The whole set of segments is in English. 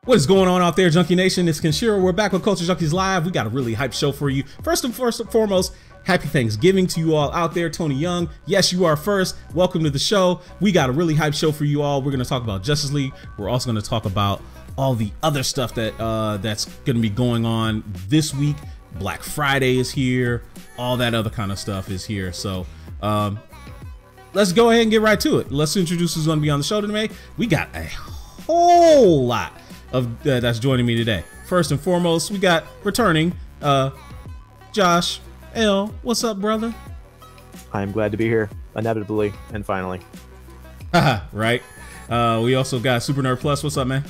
What is going on out there, Junkie Nation? It's Kenshiro. We're back with Culture Junkies Live. We got a really hype show for you. First and foremost, happy Thanksgiving to you all out there. Tony Young, yes, you are first. Welcome to the show. We got a really hype show for you all. We're going to talk about Justice League. We're also going to talk about all the other stuff that that's going to be going on this week. Black Friday is here. All that other kind of stuff is here. So let's go ahead and get right to it. Let's introduce who's going to be on the show today. We got a whole lot of that's joining me today. First and foremost, we got returning Josh L. What's up, brother? I'm glad to be here, inevitably and finally. Right. We also got Super Nerd Plus. What's up, man?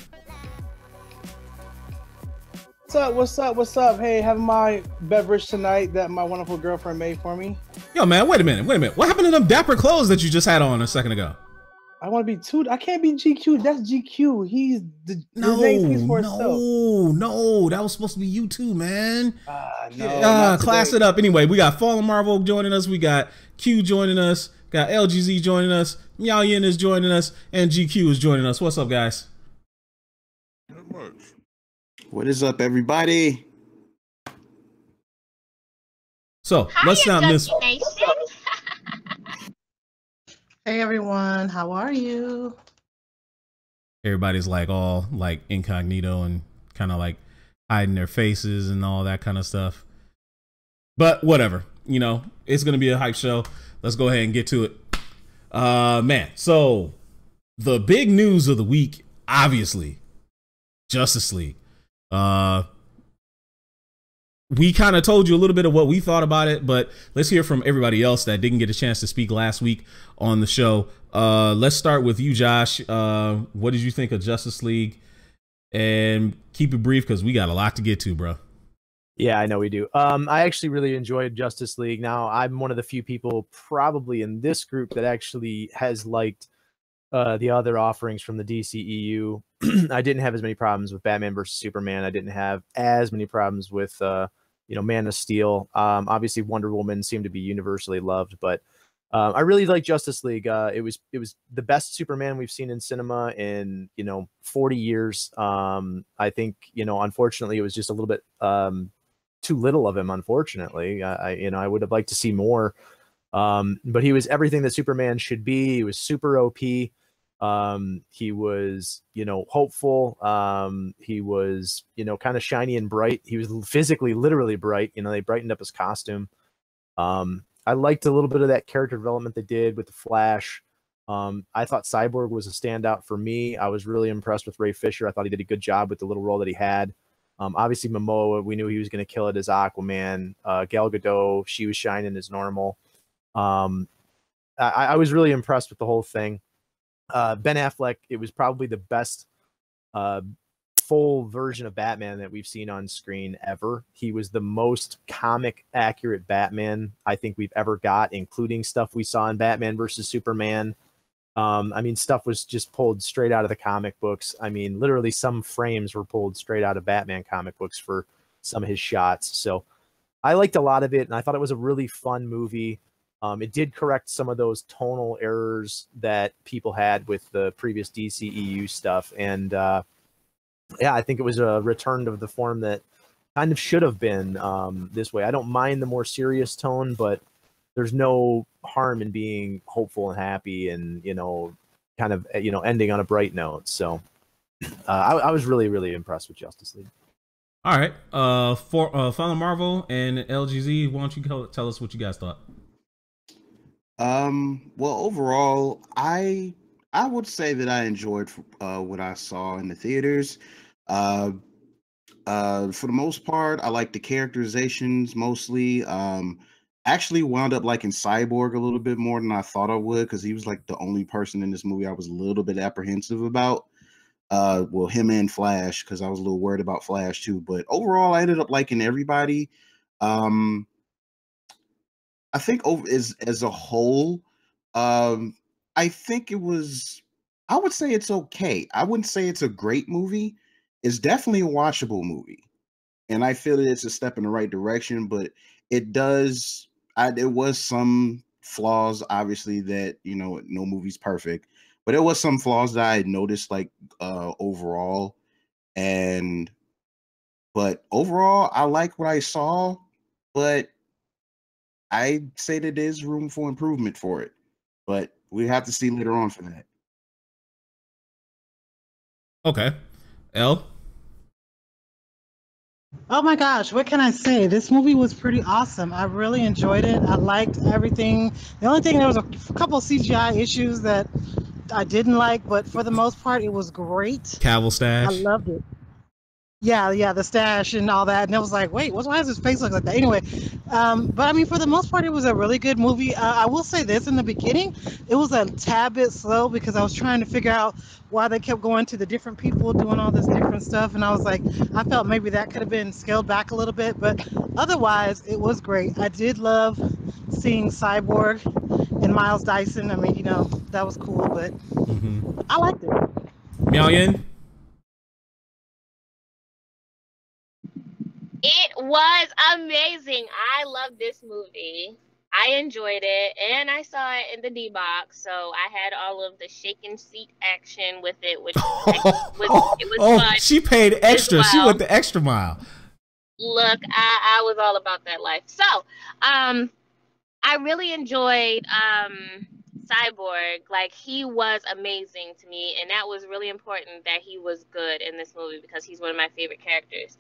What's up? What's up? What's up? Hey, having my beverage tonight that my wonderful girlfriend made for me. Yo, man, wait a minute. What happened to them dapper clothes that you just had on a second ago? I want to be too. I can't be GQ. That's GQ. He's the no, that was supposed to be you too, man. Class it up. Anyway, we got Fallen Marvel joining us. We got Q joining us. Got LGZ joining us. Meow Yin is joining us, and GQ is joining us. What's up, guys? Not much. What is up, everybody? So let's not miss. Hey everyone, how are you? Everybody's like all like incognito and kind of like hiding their faces and all that kind of stuff. But whatever, you know, it's gonna be a hype show. Let's go ahead and get to it. Man, so the big news of the week, obviously, Justice League. We kind of told you a little bit of what we thought about it, but let's hear from everybody else that didn't get a chance to speak last week on the show. Let's start with you, Josh. What did you think of Justice League? And keep it brief because we got a lot to get to, bro. Yeah, I know we do. I actually really enjoyed Justice League. Now, I'm one of the few people probably in this group that actually has liked the other offerings from the DCEU. I didn't have as many problems with Batman versus Superman. I didn't have as many problems with Man of Steel. Obviously Wonder Woman seemed to be universally loved, but I really like Justice League. It was the best Superman we've seen in cinema in 40 years. I think unfortunately it was just a little bit too little of him. Unfortunately, I would have liked to see more. But he was everything that Superman should be. He was super OP. He was, hopeful. He was, kind of shiny and bright. He was physically, literally bright. They brightened up his costume. I liked a little bit of that character development they did with the Flash. I thought Cyborg was a standout for me. I was really impressed with Ray Fisher. I thought he did a good job with the little role that he had. Obviously Momoa, we knew he was going to kill it as Aquaman. Gal Gadot, she was shining as normal. I was really impressed with the whole thing. Ben Affleck, it was probably the best full version of Batman that we've seen on screen ever. He was the most comic accurate Batman I think we've ever got, including stuff we saw in Batman versus Superman. Stuff was just pulled straight out of the comic books. Literally some frames were pulled straight out of Batman comic books for some of his shots. So I liked a lot of it, and I thought it was a really fun movie. It did correct some of those tonal errors that people had with the previous DCEU stuff. And I think it was a return to the form that kind of should have been this way. I don't mind the more serious tone, but there's no harm in being hopeful and happy, and kind of ending on a bright note. So I was really, really impressed with Justice League. All right, for Final Marvel and LGZ, why don't you tell us what you guys thought? Well, overall, I would say that I enjoyed what I saw in the theaters. For the most part, I like the characterizations mostly. Actually wound up liking Cyborg a little bit more than I thought I would, because he was like the only person in this movie I was a little bit apprehensive about. Well, him and Flash, because I was a little worried about Flash too. But overall, I ended up liking everybody. I think as a whole, I think it was. I would say it's okay. I wouldn't say it's a great movie. It's definitely a watchable movie, and I feel that it's a step in the right direction. But it does. There was some flaws, obviously, that no movie's perfect, but there was some flaws that I had noticed, like overall. But overall, I like what I saw, but I'd say that there's room for improvement for it. But we have to see later on for that. Okay, L. Oh my gosh, what can I say? This movie was pretty awesome. I really enjoyed it. I liked everything. The only thing, there was a couple CGI issues that I didn't like, but for the most part, it was great. Cavill I stash. loved it. Yeah, the stash and all that, and it was like, wait, why does his face look like that? Anyway, but I mean, for the most part, it was a really good movie. I will say this: in the beginning, it was a tad bit slow because I was trying to figure out why they kept going to the different people doing all this different stuff, and I was like, I felt maybe that could have been scaled back a little bit, but otherwise, it was great. I did love seeing Cyborg and Miles Dyson. I mean, that was cool, but I liked it. Miao Yin. It was amazing. I love this movie. I enjoyed it, and I saw it in the D box, so I had all of the shaken seat action with it, which it was fun. She paid extra. Well. She went the extra mile. Look, I was all about that life. So, I really enjoyed Cyborg. Like, he was amazing to me, and that was really important that he was good in this movie because he's one of my favorite characters.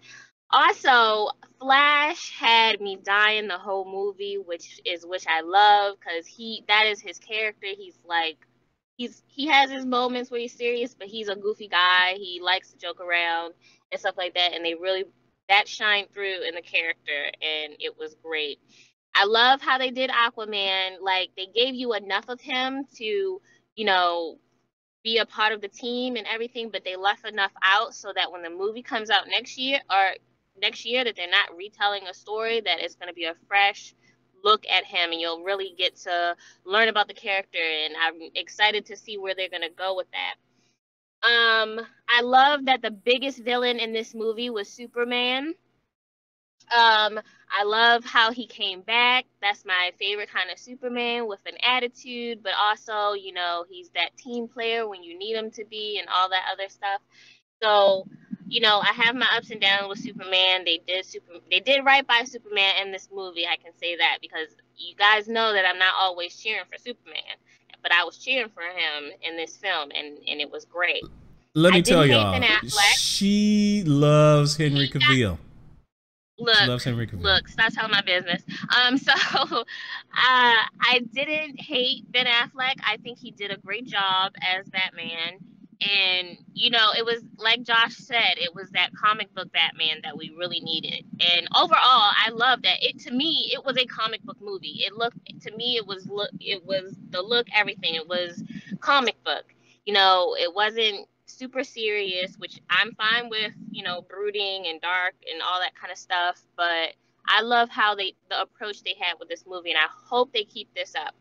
Also, Flash had me dying the whole movie, which I love, because that is his character. He has his moments where he's serious, but he's a goofy guy. He likes to joke around and stuff like that, and that shined through in the character, and it was great. I love how they did Aquaman. Like, they gave you enough of him to, be a part of the team and everything, but they left enough out so that when the movie comes out next year, that they're not retelling a story, that it's going to be a fresh look at him, and you'll really get to learn about the character, and I'm excited to see where they're going to go with that. I love that the biggest villain in this movie was Superman. I love how he came back. That's my favorite kind of Superman, with an attitude, but also, he's that team player when you need him to be, and all that other stuff. So, I have my ups and downs with Superman. They did right by Superman in this movie. I can say that because you guys know that I'm not always cheering for Superman, but I was cheering for him in this film, and it was great. Let me tell y'all, she loves Henry Cavill. Look, stop telling my business. So I didn't hate Ben Affleck. I think he did a great job as Batman. And, it was like Josh said, it was that comic book Batman that we really needed. And overall, I love that. To me, it was a comic book movie. It was the look, everything. It was comic book. It wasn't super serious, which I'm fine with, brooding and dark and all that kind of stuff. But I love how the approach they had with this movie, and I hope they keep this up.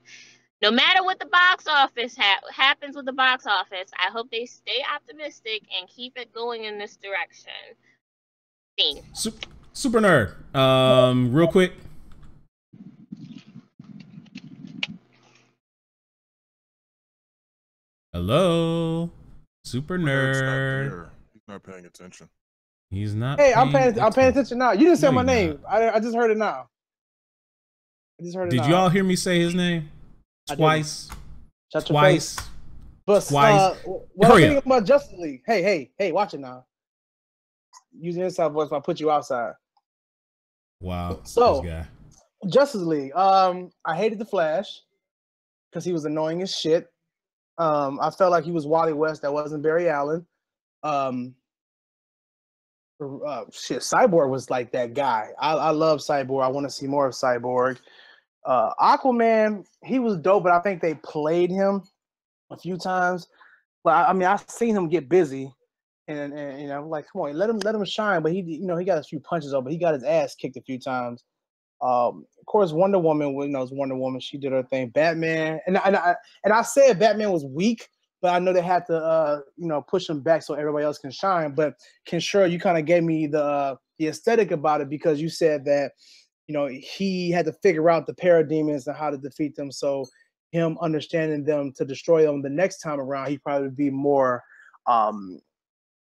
No matter what the box office happens with the box office, I hope they stay optimistic and keep it going in this direction. Super nerd. Real quick. Hello, super nerd. He's not paying attention. He's not. Hey, I'm paying attention now. You didn't say my name. I just heard it now. I just heard it. Did y'all hear me say his name twice? Shut your Twice. face. But Twice. what I'm Hurry thinking up. about Justice League. Hey, watch it now. Use the inside voice. I'll put you outside. Wow. So, this guy. Justice League. I hated the Flash because he was annoying as shit. I felt like he was Wally West. That wasn't Barry Allen. Cyborg was like that guy. I love Cyborg. I want to see more of Cyborg. Aquaman, he was dope, but I think they played him a few times. But I mean, I've seen him get busy, and you know, like, come on, let him shine. But he got a few punches up, but he got his ass kicked a few times. Of course, Wonder Woman, it's Wonder Woman. She did her thing. Batman, and I said Batman was weak, but I know they had to push him back so everybody else can shine. But Kenshiro, you kind of gave me the aesthetic about it because you said that he had to figure out the parademons and how to defeat them. So him understanding them to destroy them the next time around, he probably would be more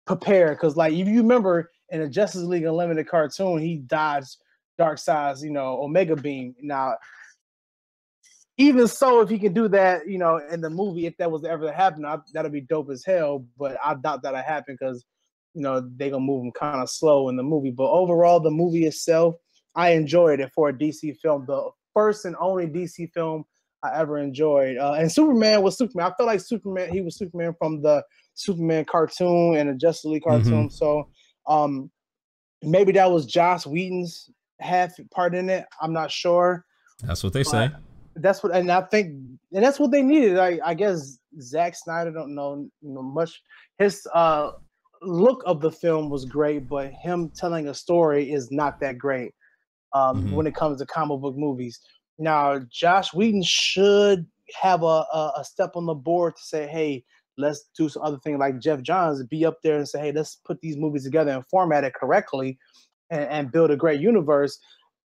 prepared. Because like if you remember in the Justice League Unlimited cartoon, he dodged Darkseid's Omega Beam. Now, even so, if he can do that, in the movie, if that was ever to happen, that'd be dope as hell. But I doubt that'll happen because they gonna move him kind of slow in the movie. But overall, the movie itself, I enjoyed it for a DC film. The first and only DC film I ever enjoyed. And Superman was Superman. I felt like Superman. He was Superman from the Superman cartoon and the Justice League cartoon. So maybe that was Joss Whedon's half part in it. I'm not sure. That's what they say. That's what, and I think, and that's what they needed. I guess Zack Snyder don't know much. His look of the film was great, but him telling a story is not that great when it comes to comic book movies. Now, Joss Whedon should have a step on the board to say, hey, let's do some other thing like Jeff Johns, be up there and say, hey, let's put these movies together and format it correctly and build a great universe.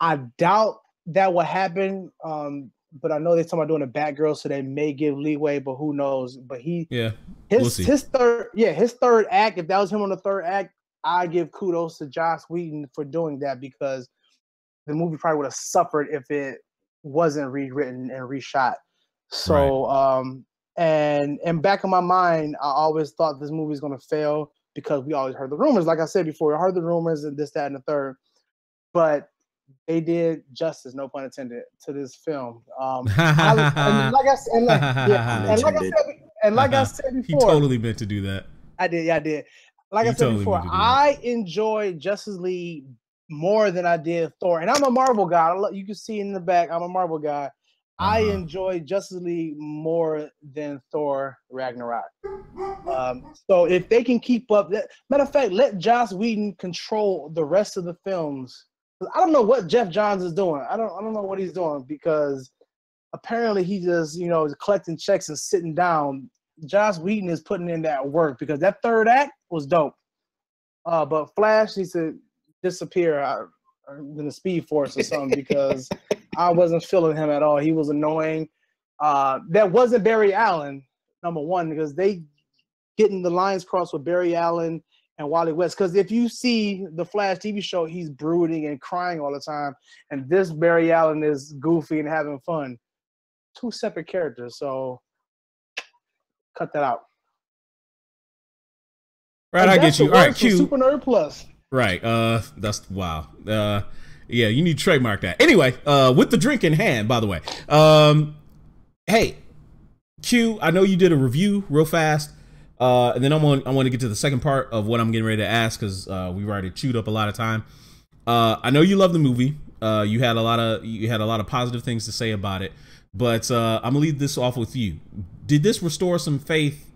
I doubt that will happen, but I know they're talking about doing a Batgirl, so they may give leeway, but who knows? But his third act, if that was him on the third act, I give kudos to Joss Whedon for doing that because the movie probably would have suffered if it wasn't rewritten and reshot. So, and back in my mind, I always thought this movie was going to fail because we always heard the rumors. Like I said before, we heard the rumors and this, that, and the third. But they did justice, no pun intended, to this film. Like I said before, he totally meant to do that. I did. Like I said before, I enjoyed Justice League more than I did Thor, and I'm a Marvel guy. You can see in the back, I'm a Marvel guy. I enjoy Justice League more than Thor Ragnarok. So if they can keep up, matter of fact, let Joss Whedon control the rest of the films. I don't know what Jeff Johns is doing. I don't know what he's doing because apparently he just is collecting checks and sitting down. Joss Whedon is putting in that work because that third act was dope. But Flash needs to disappear in the Speed Force or something because I wasn't feeling him at all. He was annoying. That wasn't Barry Allen, number one, because they getting the lines crossed with Barry Allen and Wally West. Because if you see the Flash TV show, he's brooding and crying all the time, and this Barry Allen is goofy and having fun. Two separate characters, so cut that out. Right, I get you. All right, Q. Super Nerd Plus. Right. That's wow. Yeah, you need to trademark that. Anyway, with the drink in hand, by the way. Hey, Q, I know you did a review real fast. And then I want to get to the second part of what I'm getting ready to ask because we've already chewed up a lot of time. I know you love the movie. You had a lot of positive things to say about it. But I'm gonna leave this off with you. Did this restore some faith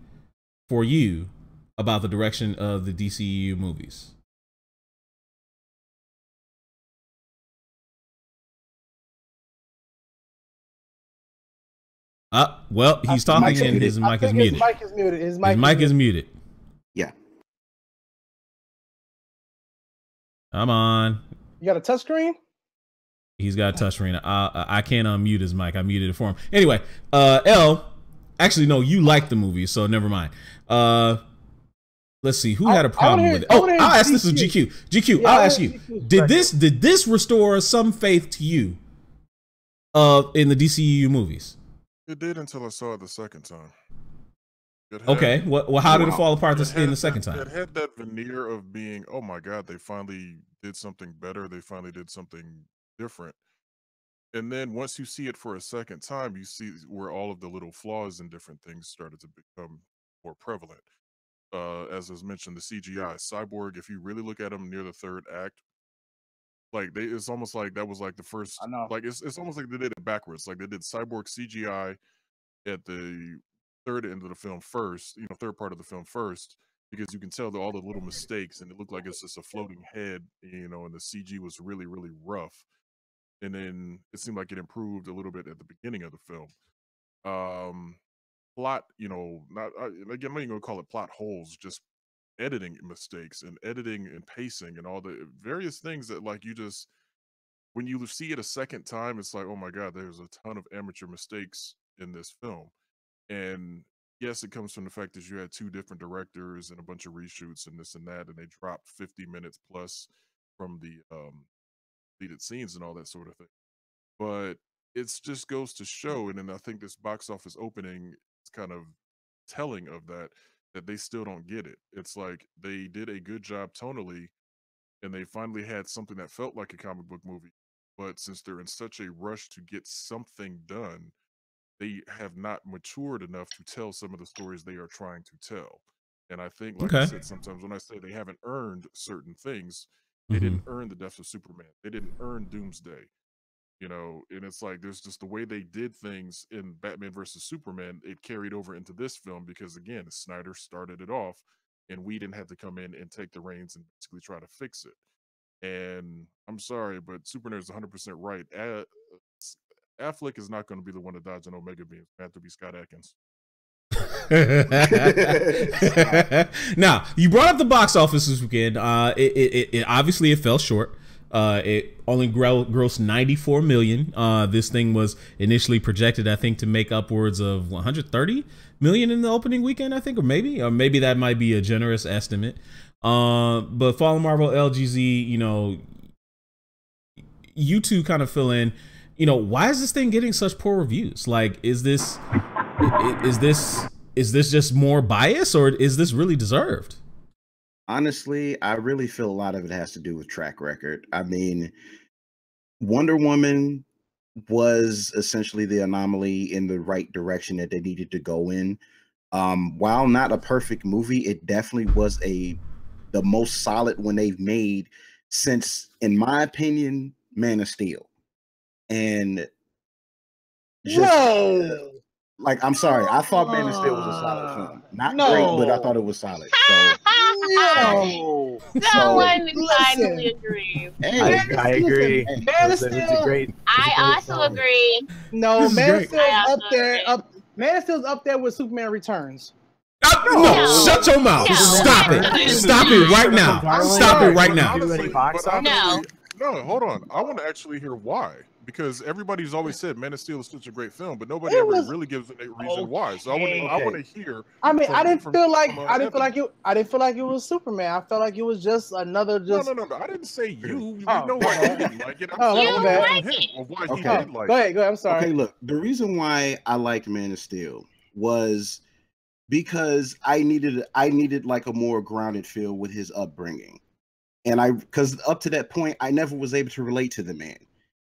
for you about the direction of the DCEU movies? Well, he's talking and his mic is muted. His mic is muted. Yeah. Come on. You got a touchscreen? He's got a touchscreen. I can't unmute his mic. I muted it for him. Anyway, L. Actually, no, you liked the movie, so never mind. Let's see who had a problem with it. Oh, I'll ask this to GQ. GQ, I'll ask you. Did this restore some faith to you in the DCEU movies? It did until I saw it the second time. Okay. Well, how did it fall apart in the second time? It had that veneer of being, oh my God, they finally did something better. They finally did something different. And then once you see it for a second time, you see where all of the little flaws and different things started to become more prevalent. As was mentioned, the CGI. Cyborg, if you really look at him near the third act, like it's almost like that was like the first, I know. like it's almost like they did it backwards. Like they did Cyborg CGI at the third end of the film first, third part of the film first, because you can tell all the little mistakes and it looked like it's just a floating head, and the CG was really, really rough. And then it seemed like it improved a little bit at the beginning of the film. Plot, not again, I'm not even gonna call it plot holes, just editing mistakes and editing and pacing and all the various things that like you just when you see it a second time, it's like, oh my God, there's a ton of amateur mistakes in this film. And yes, it comes from the fact that you had two different directors and a bunch of reshoots and this and that, and they dropped 50 minutes plus from the deleted scenes and all that sort of thing. But it just goes to show, and then I think this box office opening is kind of telling of that they still don't get it. It's like they did a good job tonally, and they finally had something that felt like a comic book movie. But since they're in such a rush to get something done, they have not matured enough to tell some of the stories they are trying to tell. And I think, like I said, sometimes when I say they haven't earned certain things, they didn't earn the death of Superman. They didn't earn Doomsday. And it's like there's just the way they did things in Batman versus Superman, it carried over into this film because, again, Snyder started it off and we didn't have to come in and take the reins and basically try to fix it. And I'm sorry, but Superman is 100% right. Affleck is not going to be the one to dodge an Omega beam. It have to be Scott Adkins. Now, you brought up the box office this weekend. It obviously it fell short. It only grossed 94 million. This thing was initially projected, I think, to make upwards of 130 million in the opening weekend, I think, or maybe that might be a generous estimate. But Fallen Marvel, LGZ, you two kind of fill in. Why is this thing getting such poor reviews? Like, is this just more bias, or is this really deserved? Honestly, I really feel a lot of it has to do with track record. I mean, Wonder Woman was essentially the anomaly in the right direction that they needed to go in. While not a perfect movie, it definitely was the most solid one they've made since, in my opinion, Man of Steel. And just like, I'm sorry, I thought Man of Steel was a solid film. Not great, but I thought it was solid. No one finally agrees. I agree. Man of Steel. I also agree. No, Man of Steel's up there. Man of Steel's up there with Superman Returns. No, shut your mouth. Stop it. Stop it right now. Stop it right now. No, hold on. I want to actually hear why. Because everybody's always said Man of Steel is such a great film, but nobody ever really gives a reason why. So I want to hear. I mean, I didn't feel like it was Superman. I felt like it was just another. No. I didn't say you. We know why you didn't like it. I'm saying why he did like it. Go ahead. I'm sorry. Okay, look. The reason why I liked Man of Steel was because I needed like a more grounded feel with his upbringing, and because up to that point I never was able to relate to the man.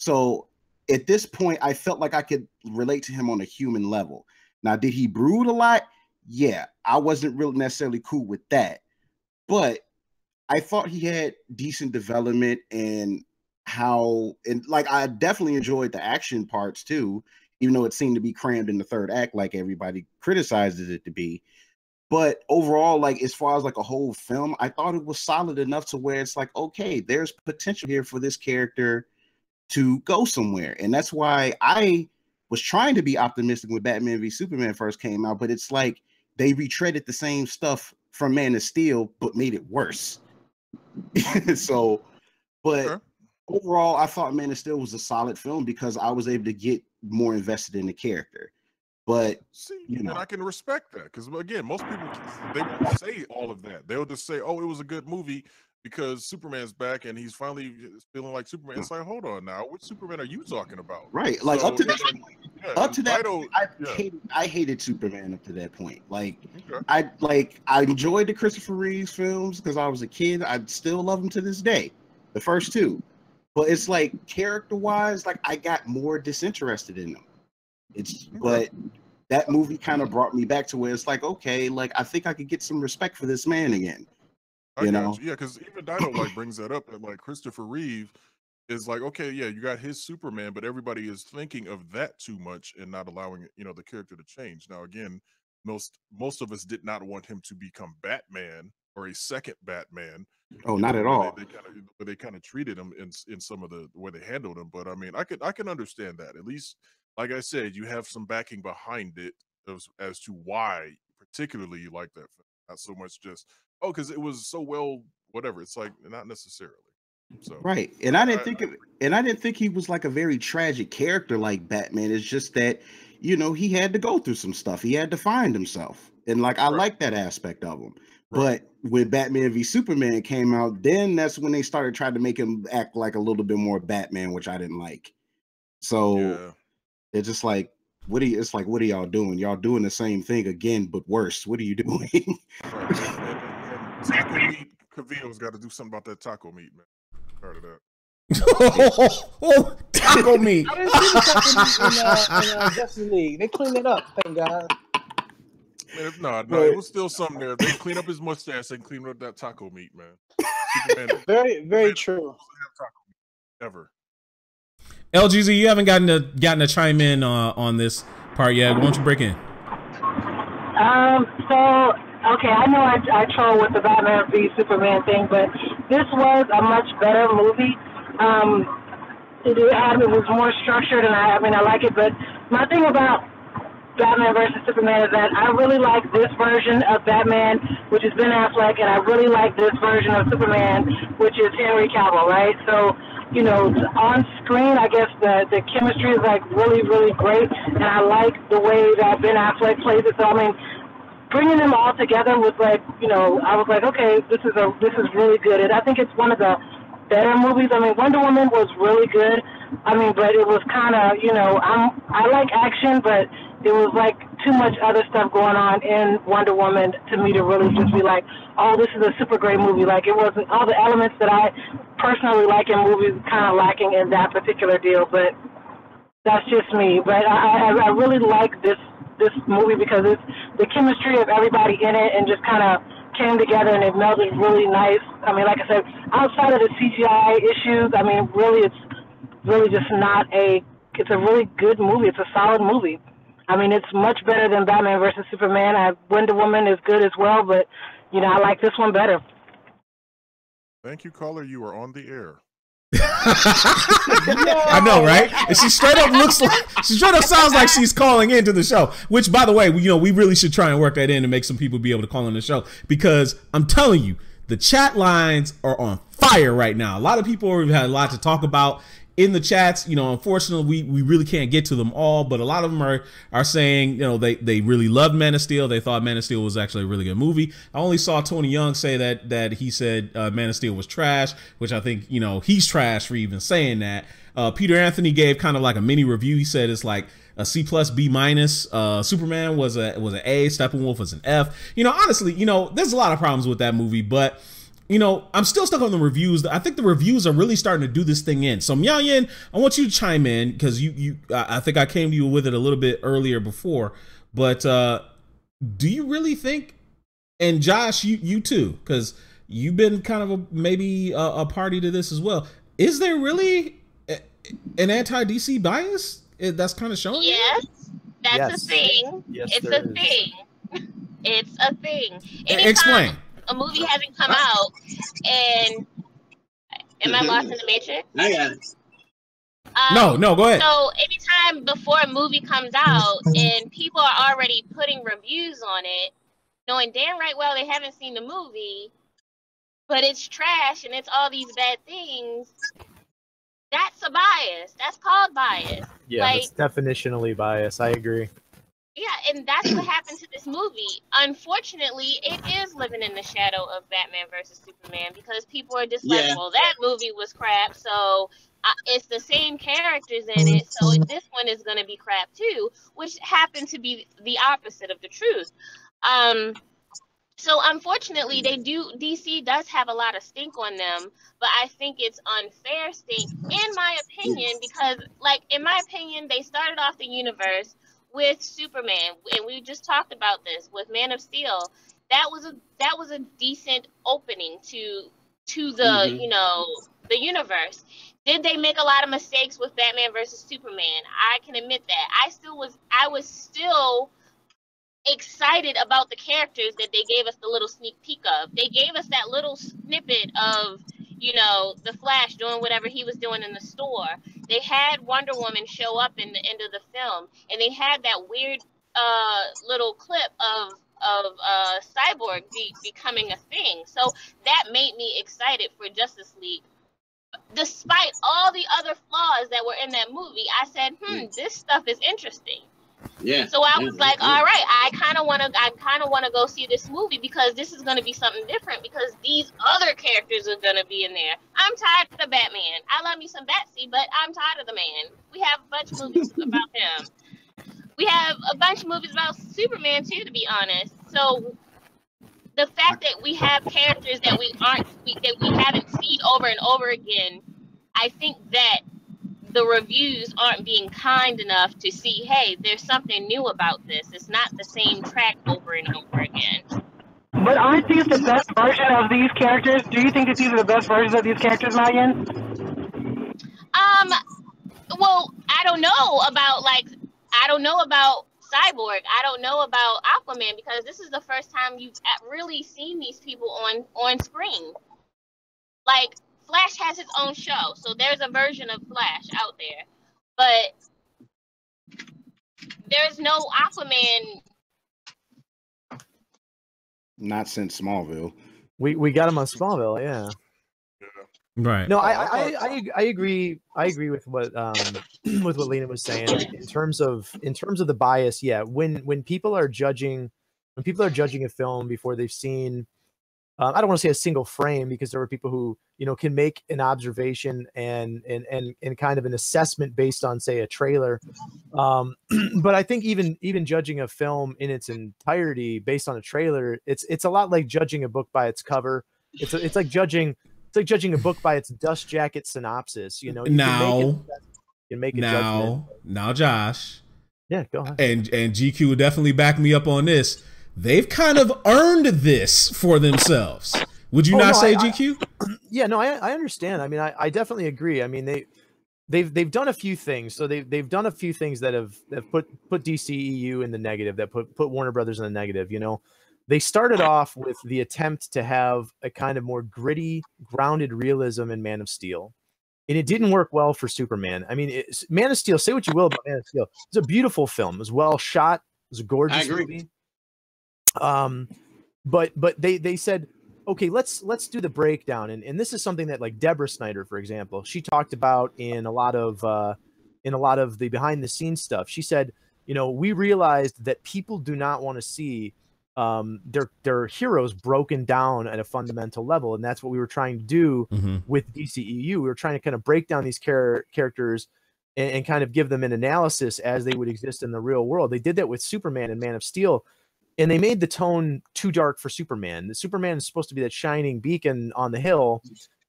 So at this point, I felt like I could relate to him on a human level. Now, did he brood a lot? Yeah, I wasn't really necessarily cool with that. But I thought he had decent development and I definitely enjoyed the action parts too, even though it seemed to be crammed in the third act like everybody criticizes it to be. But overall, like as far as like a whole film, I thought it was solid enough to where it's like, okay, there's potential here for this character to go somewhere. And that's why I was trying to be optimistic when Batman v Superman first came out, but it's like they retreaded the same stuff from Man of Steel, but made it worse. Overall, I thought Man of Steel was a solid film because I was able to get more invested in the character. But and I can respect that because again, most people they won't say all of that. They'll just say, "Oh, it was a good movie." because Superman's back and he's finally feeling like Superman. It's like, hold on now, which Superman are you talking about? Right, like So, up to that, Vital, I hated Superman up to that point. Like, okay. I enjoyed the Christopher Reeves films because I was a kid. I still love them to this day, the first two. But it's like character-wise, like I got more disinterested in them. But that movie kind of brought me back to where it's like, okay, like I think I could get some respect for this man again. You know? Yeah, because even Dino like brings that up, and like Christopher Reeve is like, okay, yeah, you got his Superman, but everybody is thinking of that too much and not allowing the character to change. Now, again, most of us did not want him to become Batman or a second Batman. Oh, not at all. They kind of treated him in some of the way they handled him. But I mean, I can understand that. At least, like I said, you have some backing behind it as to why particularly you like that film. Not so much just because it was so well, whatever. It's like not necessarily. So right, and I didn't think he was like a very tragic character like Batman. It's just that he had to go through some stuff. He had to find himself, and like I like that aspect of him. Right. But when Batman v Superman came out, then that's when they started trying to make him act like a little bit more Batman, which I didn't like. So it's just like, what are y'all doing? Y'all doing the same thing again, but worse. What are you doing? And taco meat, Cavillo's got to do something about that taco meat, man. Tired of that. Taco meat. I didn't see the taco meat in Justice League. They cleaned it up, thank God. Man, no, it was still something there. They clean up his mustache and clean up that taco meat, man. Superman, very, very true. Ever. LGZ, you haven't gotten to chime in on this part yet. Why don't you break in? So okay, I know I troll with the Batman v Superman thing, but this was a much better movie. It was more structured, and I like it. But my thing about Batman versus Superman is that I really like this version of Batman, which is Ben Affleck, and I really like this version of Superman, which is Henry Cavill, right? So, on screen, I guess the chemistry is like really, really great, and I like the way that Ben Affleck plays it. So, I mean, bringing them all together was like, I was like, okay, this is really good, and I think it's one of the better movies. I mean, Wonder Woman was really good. I mean, but it was kind of, I like action, but it was like too much other stuff going on in Wonder Woman to me to really just be like, oh, this is a super great movie. Like, it wasn't all the elements that I personally like in movies kind of lacking in that particular deal, but that's just me. But I really like this movie because it's the chemistry of everybody in it and just kind of came together and it melded really nice. I mean, like I said, outside of the CGI issues, I mean, really, it's really just it's a really good movie. It's a solid movie. I mean, it's much better than Batman versus Superman. Wonder Woman is good as well, but, I like this one better. Thank you, caller. You are on the air. I know, right? And she straight up sounds like she's calling into the show, which, by the way, we really should try and work that in and make some people be able to call in the show, because I'm telling you, the chat lines are on fire right now. A lot of people have had a lot to talk about in the chats. Unfortunately, we really can't get to them all, but a lot of them are saying, they really loved Man of Steel. They thought Man of Steel was actually a really good movie. I only saw Tony Young say that he said Man of Steel was trash, which I think, he's trash for even saying that. Peter Anthony gave kind of like a mini review. He said it's like a C+, B-. Superman was an A, Steppenwolf was an F. Honestly, there's a lot of problems with that movie, but I'm still stuck on the reviews. I think the reviews are really starting to do this thing in. So Miao Yin, I want you to chime in because I think I came to you with it a little bit earlier before. But do you really think, and Josh, you too, because you've been kind of maybe a party to this as well. Is there really an anti-DC bias that's kind of showing? Yes, that's a thing. Yes, it's a thing. It's a thing. Explain. A movie hasn't come out, and am I lost in the matrix? No, go ahead. So anytime before a movie comes out and people are already putting reviews on it, knowing damn right well they haven't seen the movie, but it's trash and it's all these bad things, that's a bias. That's called bias. Yeah, that's definitionally bias. I agree. Yeah, and that's what happened to this movie. Unfortunately, it is living in the shadow of Batman versus Superman because people are just like, Yeah. well, that movie was crap, so it's the same characters in it, so this one is going to be crap too, which happened to be the opposite of the truth. So unfortunately, DC does have a lot of stink on them, but I think it's unfair stink, in my opinion, because, like, in my opinion, they started off the universe with Superman, and we just talked about this with Man of Steel. That was a decent opening to the the universe. Did they make a lot of mistakes with Batman versus Superman? I can admit that. I was still excited about the characters that they gave us the little sneak peek of. They gave us that little snippet of, the Flash doing whatever he was doing in the store. They had Wonder Woman show up in the end of the film, and they had that weird little clip of Cyborg becoming a thing. So that made me excited for Justice League. Despite all the other flaws that were in that movie, I said, this stuff is interesting. Yeah. So I was like, all right, I kind of want to go see this movie because this is going to be something different because these other characters are going to be in there. I'm tired of Batman. I love me some Batsy, but I'm tired of the man. We have a bunch of movies about him. We have a bunch of movies about Superman too, to be honest. So the fact that we have characters that we haven't seen over and over again, I think that the reviews aren't being kind enough to see, hey, there's something new about this. It's not the same track over and over again. But aren't these the best version of these characters? Do you think that these are the best versions of these characters, Mayan? Well, I don't know about Cyborg. I don't know about Aquaman because this is the first time you've really seen these people on screen. Like, Flash has his own show, so there's a version of Flash out there, but there's no Aquaman. Not since Smallville. We got him on Smallville, yeah. Right. No, I agree. I agree with what with what Lena was saying in terms of the bias. Yeah, when people are judging a film before they've seen, I don't want to say a single frame because there are people who can make an observation and kind of an assessment based on, say, a trailer. But I think even judging a film in its entirety based on a trailer, it's a lot like judging a book by its cover. It's like judging a book by its dust jacket synopsis. You can make a judgment. Now, Josh. Yeah, go ahead. And GQ would definitely back me up on this. They've kind of earned this for themselves. Would you not say, GQ? Yeah, no, I understand. I mean, I definitely agree. I mean, they've done a few things. So they've done a few things that have put DCEU in the negative, that put Warner Brothers in the negative. They started off with the attempt to have a kind of more gritty, grounded realism in Man of Steel. And it didn't work well for Superman. I mean, Man of Steel, say what you will about Man of Steel. It's a beautiful film. It was well shot. It was a gorgeous movie. But they said, okay, let's do the breakdown. And this is something that, like, Deborah Snyder, for example, she talked about in a lot of the behind the scenes stuff. She said, we realized that people do not want to see their heroes broken down at a fundamental level, and that's what we were trying to do with DCEU. We were trying to kind of break down these characters and kind of give them an analysis as they would exist in the real world. They did that with Superman and Man of Steel, and they made the tone too dark for Superman. The Superman is supposed to be that shining beacon on the hill.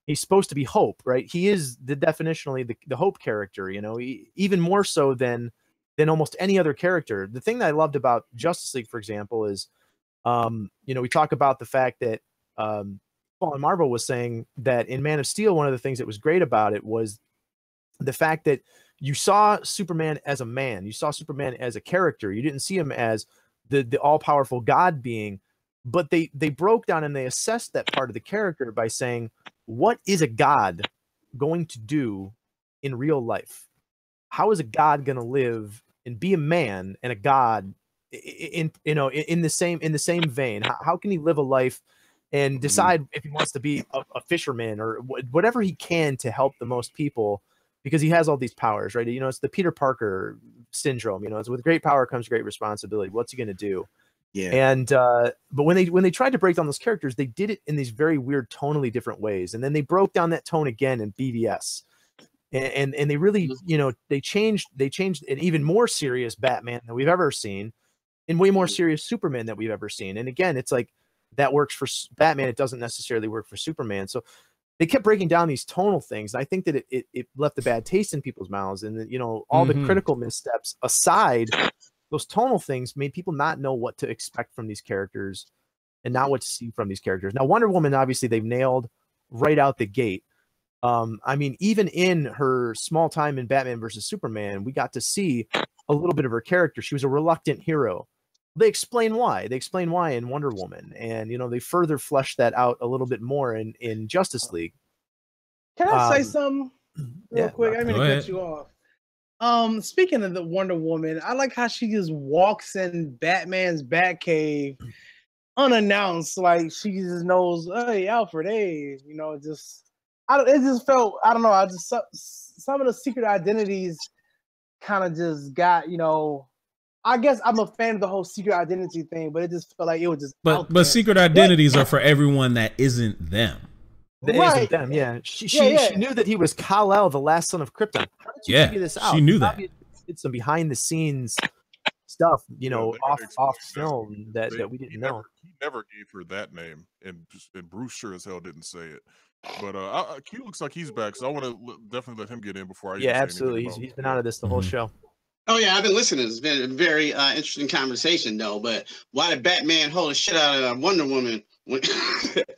He's supposed to be hope, right? He is definitionally the hope character, even more so than almost any other character. The thing that I loved about Justice League, for example, is we talk about the fact that Paul and Marvel was saying that in Man of Steel, one of the things that was great about it was the fact that you saw Superman as a man. You saw Superman as a character. You didn't see him as the all-powerful God being, but they broke down and they assessed that part of the character by saying, what is a God going to do in real life? How is a God going to live and be a man and a God in the same vein? How can he live a life and decide if he wants to be a fisherman or whatever he can to help the most people because he has all these powers, right? You know, it's the Peter Parker syndrome. You know, it's with great power comes great responsibility. What's he going to do? Yeah. And but when they tried to break down those characters, they did it in these very weird, tonally different ways. And then they broke down that tone again in BVS. And they really, you know, they changed an even more serious Batman than we've ever seen, and way more serious Superman that we've ever seen. And again, it's like that works for Batman. It doesn't necessarily work for Superman. So they kept breaking down these tonal things. And I think that it left a bad taste in people's mouths. And, you know, all the critical missteps aside, those tonal things made people not know what to expect from these characters and not what to see from these characters. Now, Wonder Woman, obviously, they've nailed right out the gate. I mean, even in her small time in Batman versus Superman, we got to see a little bit of her character. She was a reluctant hero. They explain why. They explain why in Wonder Woman. And, you know, they further fleshed that out a little bit more in Justice League. Can I say something real quick? I mean to cut you off. Speaking of the Wonder Woman, I like how she just walks in Batman's Batcave unannounced. Like she just knows, hey, Alfred, hey, you know, it just felt, I don't know, I just, some of the secret identities kind of just got, you know, I guess I'm a fan of the whole secret identity thing, but it just felt like it was just but secret identities are for everyone that isn't them. That isn't them, yeah. She knew that he was Kal-El, the last son of Krypton. How did you figure this out? She knew that. Did some behind the scenes stuff, you know, off film that we didn't know. He never gave her that name, and Bruce sure as hell didn't say it. But Q looks like he's back, so I want to definitely let him get in before I. Yeah, absolutely. He's been out of this the whole show. Oh yeah, I've been listening. It's been a very interesting conversation, though. But why did Batman hold the shit out of Wonder Woman?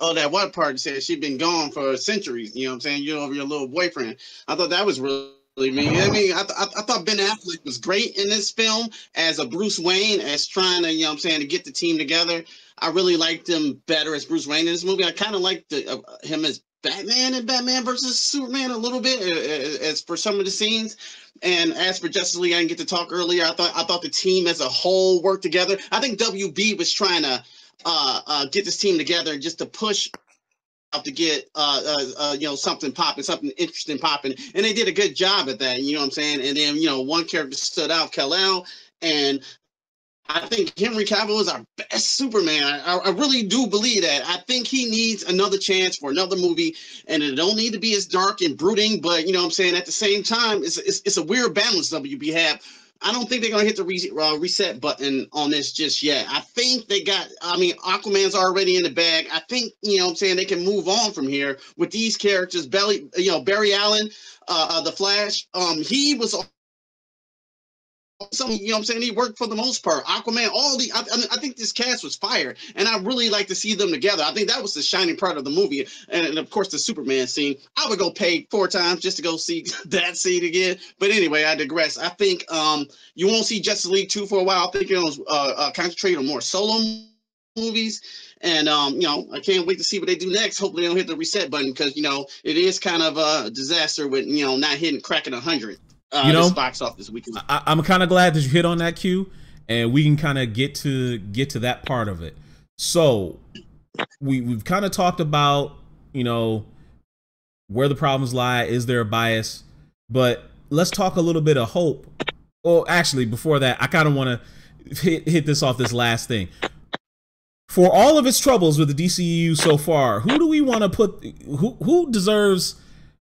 Oh, that one part said she'd been gone for centuries. You know what I'm saying? You're over your little boyfriend. I thought that was really mean. I mean, I thought Ben Affleck was great in this film as a Bruce Wayne, as trying to, you know what I'm saying, to get the team together. I really liked him better as Bruce Wayne in this movie. I kind of liked him as Batman and Batman versus Superman a little bit as for some of the scenes. And as for Justice League, I didn't get to talk earlier. I thought the team as a whole worked together. I think WB was trying to get this team together just to push out to get you know, something popping, something interesting popping, and they did a good job at that. You know what I'm saying? And then, you know, one character stood out, Kal-El, and I think Henry Cavill is our best Superman. I really do believe that. I think he needs another chance for another movie, and it don't need to be as dark and brooding, but, you know what I'm saying, at the same time, it's a weird balance WB have. I don't think they're going to hit the reset button on this just yet. I think they got, I mean, Aquaman's already in the bag. I think, you know what I'm saying, they can move on from here with these characters. Barry Allen, the Flash, he was some, you know what I'm saying, he worked for the most part. Aquaman, I think this cast was fire, and I really like to see them together. I think that was the shining part of the movie, and of course the Superman scene. I would go pay 4 times just to go see that scene again. But anyway, I digress. I think you won't see Justice League 2 for a while. I think you're going to concentrate on more solo movies, and you know, I can't wait to see what they do next. Hopefully they don't hit the reset button, because, you know, it is kind of a disaster with, you know, not cracking 100. You know, this box office weekend. I'm kind of glad that you hit on that, Q, and we can kind of get to that part of it. So we've kind of talked about, you know, where the problems lie. Is there a bias? But let's talk a little bit of hope. Well, actually, before that, I kind of want to hit this off, this last thing. For all of its troubles with the DCEU so far, who do we want to put? Who deserves?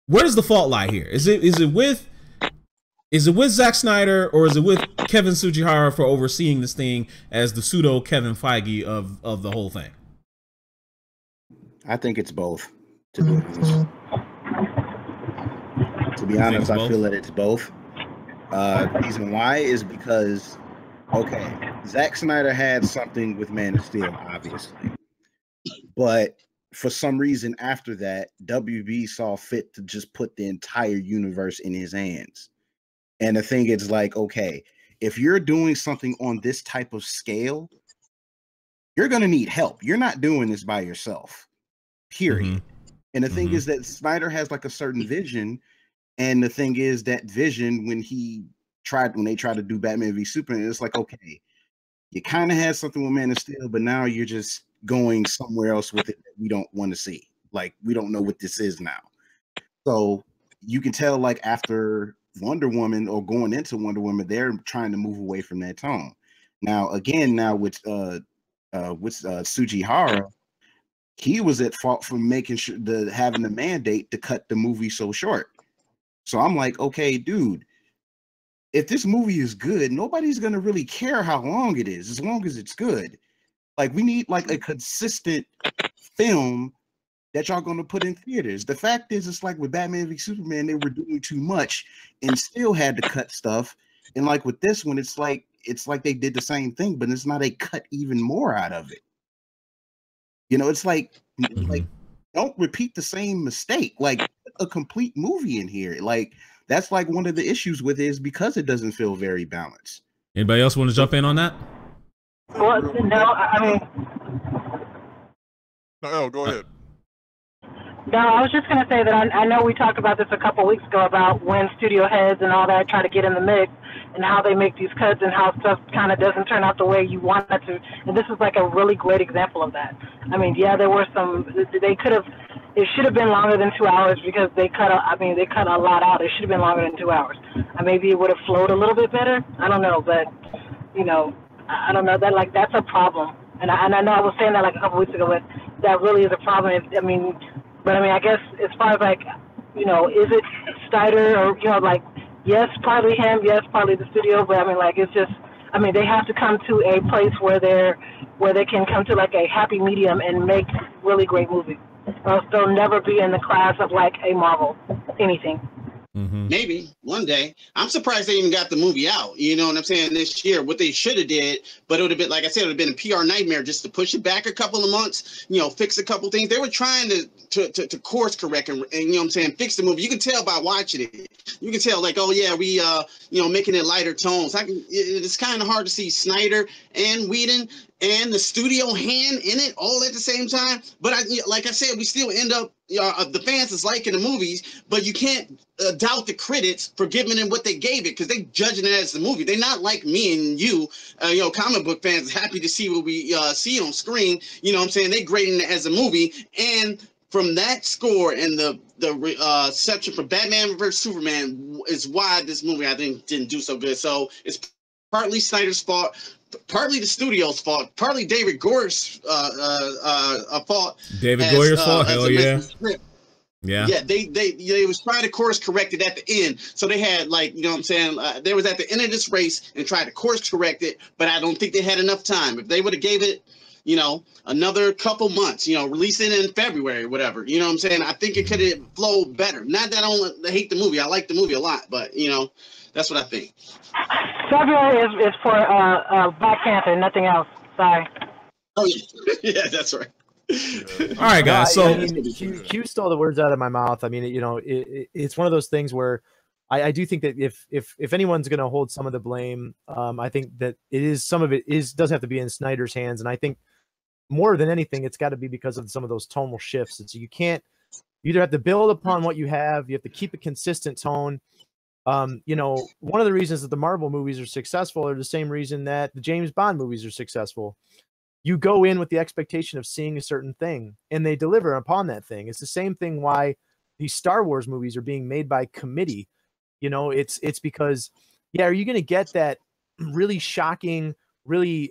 Where does the fault lie here? Is it with Zack Snyder, or is it with Kevin Tsujihara for overseeing this thing as the pseudo Kevin Feige of the whole thing? I think it's both. To be honest, I feel that it's both. The reason why is because, okay, Zack Snyder had something with Man of Steel, obviously, but for some reason after that, WB saw fit to just put the entire universe in his hands. And the thing is, like, okay, if you're doing something on this type of scale, you're going to need help. You're not doing this by yourself, period. And the thing is that Snyder has like a certain vision. And the thing is that vision, when they tried to do Batman v Superman, it's like, okay, you kind of had something with Man of Steel, but now you're just going somewhere else with it that we don't want to see. Like, we don't know what this is now. So you can tell like after Wonder Woman or going into Wonder Woman, they're trying to move away from that tone. Now again, with Sujihara, he was at fault for making sure having the mandate to cut the movie so short. So I'm like, okay, dude, if this movie is good, nobody's gonna really care how long it is, as long as it's good. Like, we need like a consistent film that y'all gonna put in theaters. The fact is, it's like with Batman v Superman, they were doing too much and still had to cut stuff. And like with this one, it's like they did the same thing, but it's not a cut even more out of it. You know, it's like don't repeat the same mistake. Like, a complete movie in here. Like, that's like one of the issues with it, is because it doesn't feel very balanced. Anybody else want to jump in on that? Well, no, I mean, No, go ahead. no, I was just going to say that I know we talked about this a couple of weeks ago about when studio heads and all that try to get in the mix and how they make these cuts and how stuff kind of doesn't turn out the way you want it to. And this is like a really great example of that. I mean, yeah, there were some, it should have been longer than 2 hours because they cut a lot out. It should have been longer than 2 hours. Maybe it would have flowed a little bit better. I don't know, but, you know, I don't know, that's a problem. And I know I was saying that like a couple weeks ago, but that really is a problem. I guess as far as like, you know, is it Snyder or, you know, like, yes, partly him, yes, partly the studio, but I mean, like, it's just, I mean, they have to come to a place where they can come to like a happy medium and make really great movies. Or else they'll never be in the class of like a Marvel, anything. Mm-hmm. Maybe one day. I'm surprised they even got the movie out. You know what I'm saying? This year, what they should have did, but it would have been, like I said, it would have been a PR nightmare just to push it back a couple of months. You know, fix a couple things. They were trying to course correct and you know what I'm saying, fix the movie. You can tell by watching it. You can tell like, oh yeah, we you know, making it lighter tones. It's kind of hard to see Snyder and Whedon and the studio hand in it all at the same time. But like I said, we still end up, the fans is liking the movies, but you can't doubt the critics for giving them what they gave it, because they judging it as the movie. They're not like me and you, you know, comic book fans, happy to see what we see on screen. You know what I'm saying? They grading it as a movie. And from that score and the reception for Batman vs Superman is why this movie, I think, didn't do so good. So it's partly Snyder's fault, partly the studio's fault, partly David Goyer's fault. David Goyer's fault? Hell yeah. Yeah. Yeah, they was trying to course correct it at the end. So they had, like, you know what I'm saying, they was at the end of this race and tried to course correct it, but I don't think they had enough time. If they would have gave it, you know, another couple months, you know, release it in February or whatever, you know what I'm saying, I think it could have flowed better. Not that I hate the movie. I like the movie a lot, but, you know, that's what I think. February is for Black Panther, nothing else. Sorry. Oh, yeah, yeah, that's right. All right, guys. So I mean, Q stole the words out of my mouth. I mean, you know, it's one of those things where I do think that if anyone's going to hold some of the blame, I think that some of it does have to be in Snyder's hands, and I think more than anything, it's got to be because of some of those tonal shifts. And so you either have to build upon what you have, you have to keep a consistent tone. You know, one of the reasons that the Marvel movies are successful are the same reason that the James Bond movies are successful. You go in with the expectation of seeing a certain thing, and they deliver upon that thing. It's the same thing why these Star Wars movies are being made by committee. You know, it's because, yeah, are you going to get that really shocking, really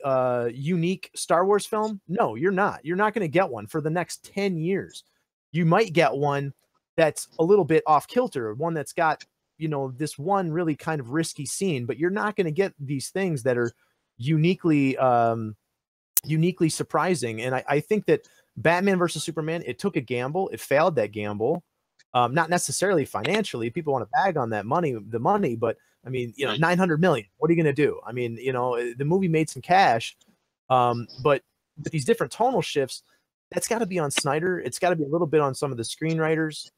unique Star Wars film? No, you're not. You're not going to get one for the next 10 years. You might get one that's a little bit off kilter, one that's got, you know, this one really kind of risky scene, but you're not going to get these things that are uniquely surprising. And I think that Batman versus Superman, it took a gamble. It failed that gamble. Not necessarily financially. People want to bag on that money, but I mean, you know, 900 million. What are you going to do? I mean, you know, the movie made some cash, but with these different tonal shifts, that's got to be on Snyder. It's got to be a little bit on some of the screenwriters.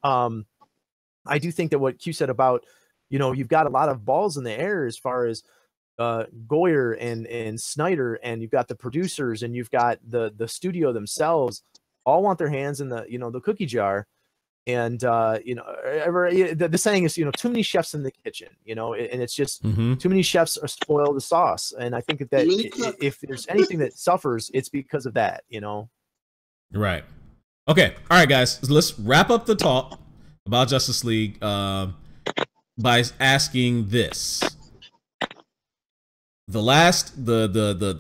I do think that what Q said about, you know, you've got a lot of balls in the air as far as Goyer and Snyder, and you've got the producers, and you've got the studio themselves, all want their hands in the, you know, the cookie jar. And you know, the saying is, you know, too many chefs in the kitchen, you know, and it's just too many chefs are spoil the sauce. And I think that if there's anything that suffers, it's because of that, you know. Right. Okay. All right, guys, let's wrap up the talk. about Justice League by asking this: the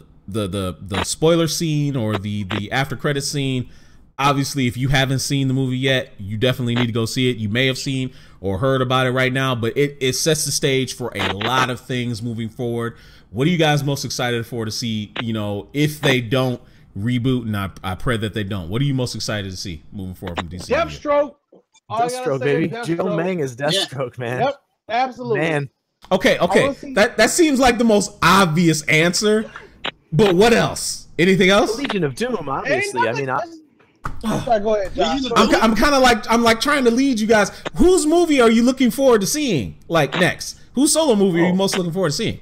spoiler scene or the after credit scene. Obviously, if you haven't seen the movie yet, you definitely need to go see it. You may have seen or heard about it right now, but it sets the stage for a lot of things moving forward. What are you guys most excited for to see, you know, if they don't reboot, and I pray that they don't. What are you most excited to see moving forward from DC? Deathstroke. Deathstroke, baby. Joe Mang is Deathstroke, man. Yep, absolutely. Man. Okay. That seems like the most obvious answer, but what else? Anything else? Legion of Doom, obviously. I mean, sorry, go ahead, Josh. I'm kind of like trying to lead you guys. Whose movie are you looking forward to seeing? Like next, whose solo movie are you most looking forward to seeing?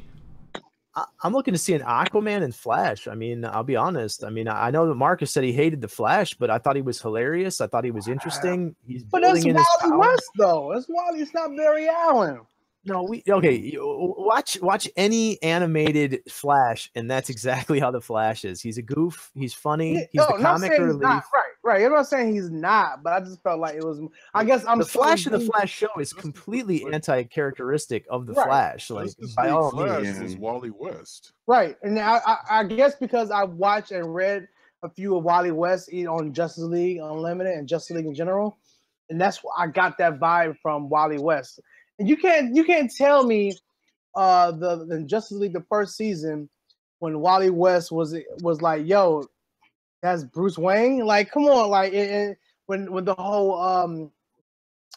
I'm looking to see an Aquaman and Flash. I mean, I'll be honest. I mean, I know that Marcus said he hated the Flash, but I thought he was hilarious. I thought he was interesting. He's but that's building in his Wally power. West, though. It's Wally. It's not Barry Allen. No, watch any animated Flash, and that's exactly how the Flash is. He's a goof. He's funny. He's the comic relief. Right. I'm not saying he's not, but I just felt like it was. I guess I'm the Flash of the Flash show is completely anti-characteristic of the Flash. Like by all means, is Wally West. Right, and I guess because I watched and read a few of Wally West on Justice League Unlimited and Justice League in general, and that's why I got that vibe from Wally West. And you can't tell me the Justice League the first season when Wally West was like, yo, that's Bruce Wayne. Like, come on, like when the whole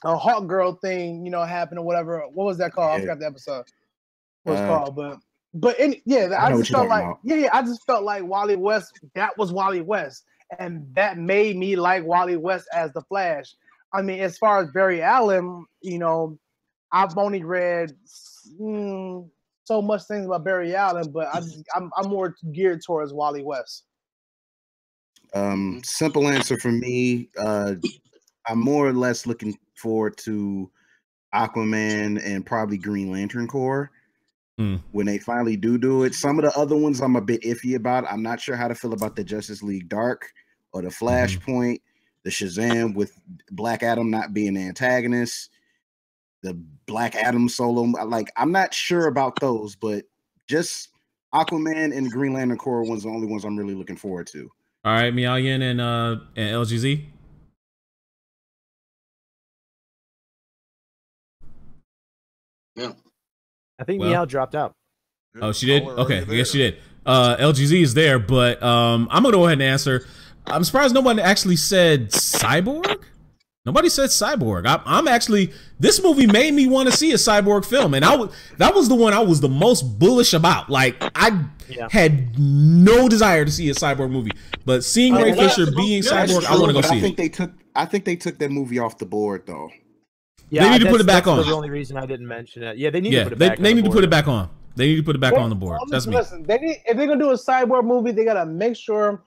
Hawk Girl thing, you know, happened or whatever. What was that called? I forgot the episode. What it was called, I just felt like I just felt like Wally West. That was Wally West, and that made me like Wally West as the Flash. I mean, as far as Barry Allen, you know, I've only read so much things about Barry Allen, but I'm more geared towards Wally West. Simple answer for me. I'm more or less looking forward to Aquaman and probably Green Lantern Corps when they finally do it. Some of the other ones I'm a bit iffy about. I'm not sure how to feel about the Justice League Dark or the Flashpoint, the Shazam with Black Adam not being the antagonist. The Black Adam solo, like I'm not sure about those, but just Aquaman and Green Lantern Corps ones are the only ones I'm really looking forward to. All right, Meow Yin and LGZ. Yeah, I think Meow dropped out. Oh, she did. Okay, I guess she did. LGZ is there, but I'm gonna go ahead and answer. I'm surprised no one actually said Cyborg. Nobody said Cyborg. I'm actually, this movie made me want to see a Cyborg film, and that was the one I was the most bullish about. Like I had no desire to see a Cyborg movie, but seeing Ray Fisher being Cyborg, I want to go see it. I think they took that movie off the board though. Yeah, they need to put it back on. That's the only reason I didn't mention it. Yeah, they need to put it back. They need to put it back on. They need to put it back on the board. That's me. Listen, if they're gonna do a Cyborg movie, they gotta make sure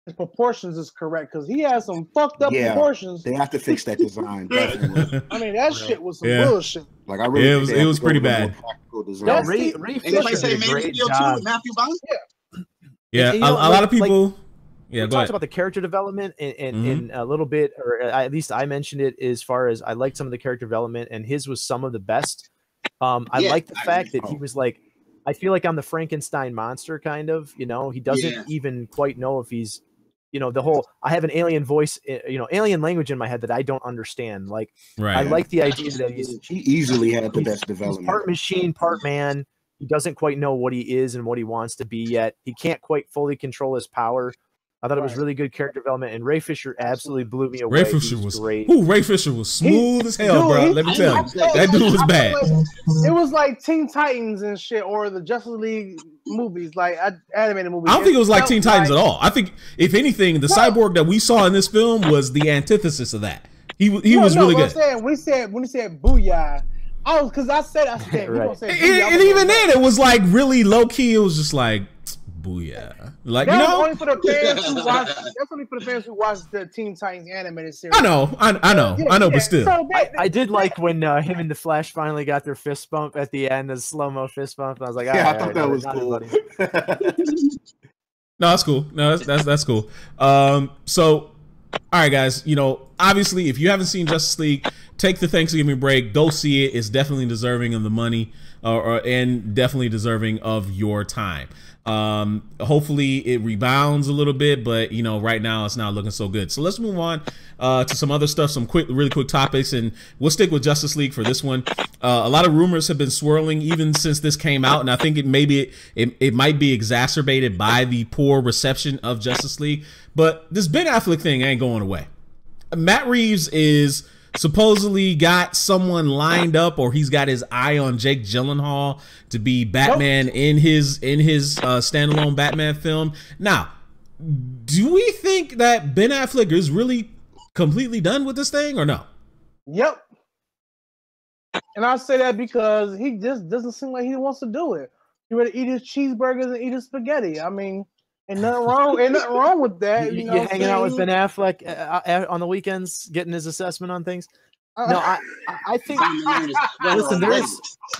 his proportions is correct because he has some fucked up proportions. They have to fix that design. Definitely. I mean, that shit was some bullshit. Like I really, it was pretty bad. No, Ray Fisher did a great job. Matthew Bond? Yeah, you know, a lot of people. We talked about the character development in a little bit, or at least I mentioned it as far as I liked some of the character development, and his was some of the best. I like the fact that he was like, I feel like I'm the Frankenstein monster, kind of. You know, he doesn't even quite know if he's, you know, the whole, I have an alien voice, you know, alien language in my head that I don't understand. Like, I like the idea that he easily had the best development. He's part machine, part man. He doesn't quite know what he is and what he wants to be yet. He can't quite fully control his power. I thought it was really good character development, and Ray Fisher absolutely blew me away. Ray Fisher was great. Ray Fisher was smooth as hell, bro. Let me tell you, that dude was bad. It was like Teen Titans and shit, or the Justice League movies, like animated movies. I don't think it was like Teen Titans at all. I think, if anything, the cyborg that we saw in this film was the antithesis of that. He was really good. When he said "booyah," because I said right. And even then, it was like really low key. It was just like booyah, like that's you know. Only for the fans who watch. That's only for the fans who watch the Teen Titans animated series. I know, but still, So I did like when him and the Flash finally got their fist bump at the end, the slow-mo fist bump. I was like, I thought that was cool. No, that's cool. No, that's cool. So, all right, guys. You know, obviously, if you haven't seen Justice League, take the Thanksgiving break, go see it. It's definitely deserving of the money, and definitely deserving of your time. Hopefully it rebounds a little bit, but you know, right now it's not looking so good. So let's move on to some other stuff, some really quick topics, and we'll stick with Justice League for this one. A lot of rumors have been swirling even since this came out, and I think it might be exacerbated by the poor reception of Justice League. But this Ben Affleck thing ain't going away. Matt Reeves is supposedly got someone lined up, or he's got his eye on Jake Gyllenhaal to be Batman in his standalone Batman film. Now, do we think that Ben Affleck is really completely done with this thing or no? Yep. And I say that because he just doesn't seem like he wants to do it. He ready to eat his cheeseburgers and eat his spaghetti. I mean, ain't nothing wrong with that. You know, you hanging out with Ben Affleck on the weekends, getting his assessment on things. No, I think. Listen,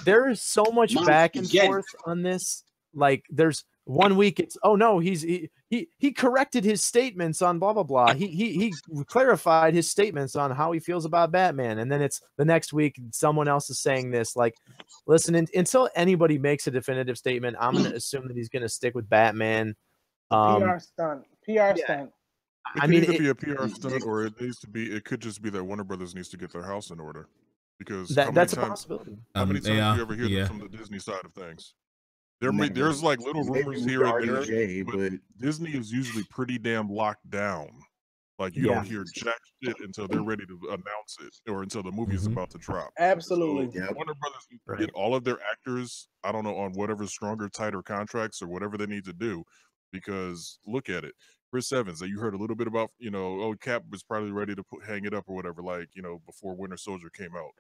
there is so much back and forth on this. Like, there's 1 week it's he corrected his statements on blah blah blah. He clarified his statements on how he feels about Batman, and then it's the next week someone else is saying this. Like, listen, until anybody makes a definitive statement, I'm going to assume that he's going to stick with Batman. PR stunt. I mean, it could be a PR stunt, or it needs to be. It could just be that Warner Brothers needs to get their house in order, because that's a possibility. How many times do you ever hear that from the Disney side of things? There's like little rumors here and there, but Disney is usually pretty damn locked down. Like, you don't hear jack shit until they're ready to announce it, or until the movie is about to drop. Absolutely. So Warner Brothers needs to get all of their actors, I don't know, on whatever stronger, tighter contracts or whatever they need to do. Because look at it, Chris Evans, that you heard a little bit about, you know, Cap was probably ready to hang it up or whatever, like, you know, before Winter Soldier came out.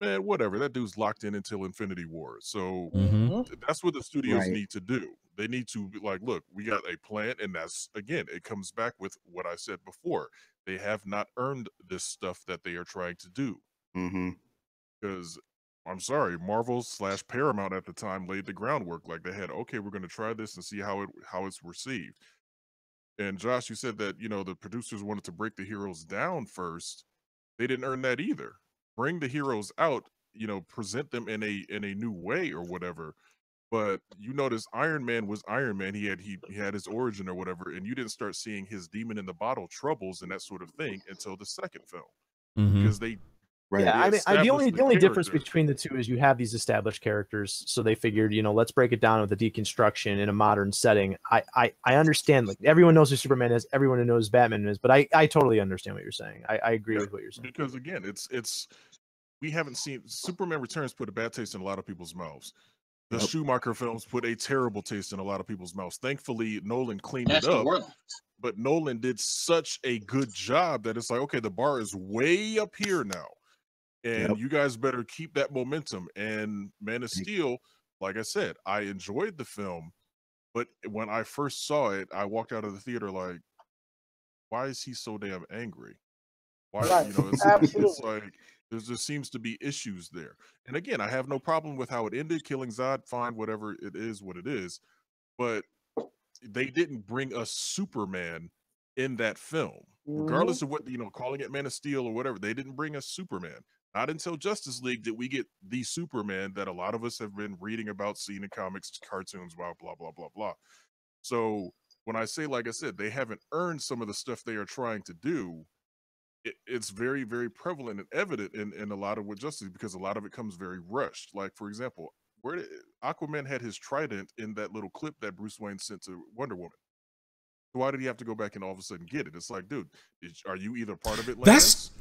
Man, whatever, that dude's locked in until Infinity War. So that's what the studios need to do. They need to be like, look, we got a plan, and that's, again, it comes back with what I said before. They have not earned this stuff that they are trying to do. Because I'm sorry, Marvel / Paramount at the time laid the groundwork. Like, they had, okay, we're going to try this and see how it's received. And Josh, you said that, you know, the producers wanted to break the heroes down first. They didn't earn that either. Bring the heroes out, you know, present them in a new way or whatever. But you notice Iron Man was Iron Man. He had his origin or whatever, and you didn't start seeing his demon in the bottle troubles and that sort of thing until the second film. Because they I mean, the only difference between the two is you have these established characters, so they figured, you know, let's break it down with a deconstruction in a modern setting. I understand, like, everyone knows who Superman is, everyone knows who Batman is, but I totally understand what you're saying. I agree with what you're saying. Because again, it's we haven't seen Superman Returns put a bad taste in a lot of people's mouths. The Schumacher films put a terrible taste in a lot of people's mouths. Thankfully, Nolan cleaned it up. But Nolan did such a good job that it's like, okay, the bar is way up here now. And you guys better keep that momentum. And Man of Steel, like I said, I enjoyed the film, but when I first saw it, I walked out of the theater like, why is he so damn angry? Why, you know, it's like there seems to be issues there. And again, I have no problem with how it ended, killing Zod, fine, whatever it is, what it is. But they didn't bring us Superman in that film, regardless of what, you know, calling it Man of Steel or whatever. They didn't bring us Superman. Not until Justice League did we get the Superman that a lot of us have been reading about, seeing in comics, cartoons, blah, blah, blah, blah, blah. So when I say, like I said, they haven't earned some of the stuff they are trying to do, it's very, very prevalent and evident in a lot of what Justice League, because a lot of it comes very rushed. Like, for example, Aquaman had his trident in that little clip that Bruce Wayne sent to Wonder Woman. Why did he have to go back and all of a sudden get it? It's like, dude, are you either part of it? That's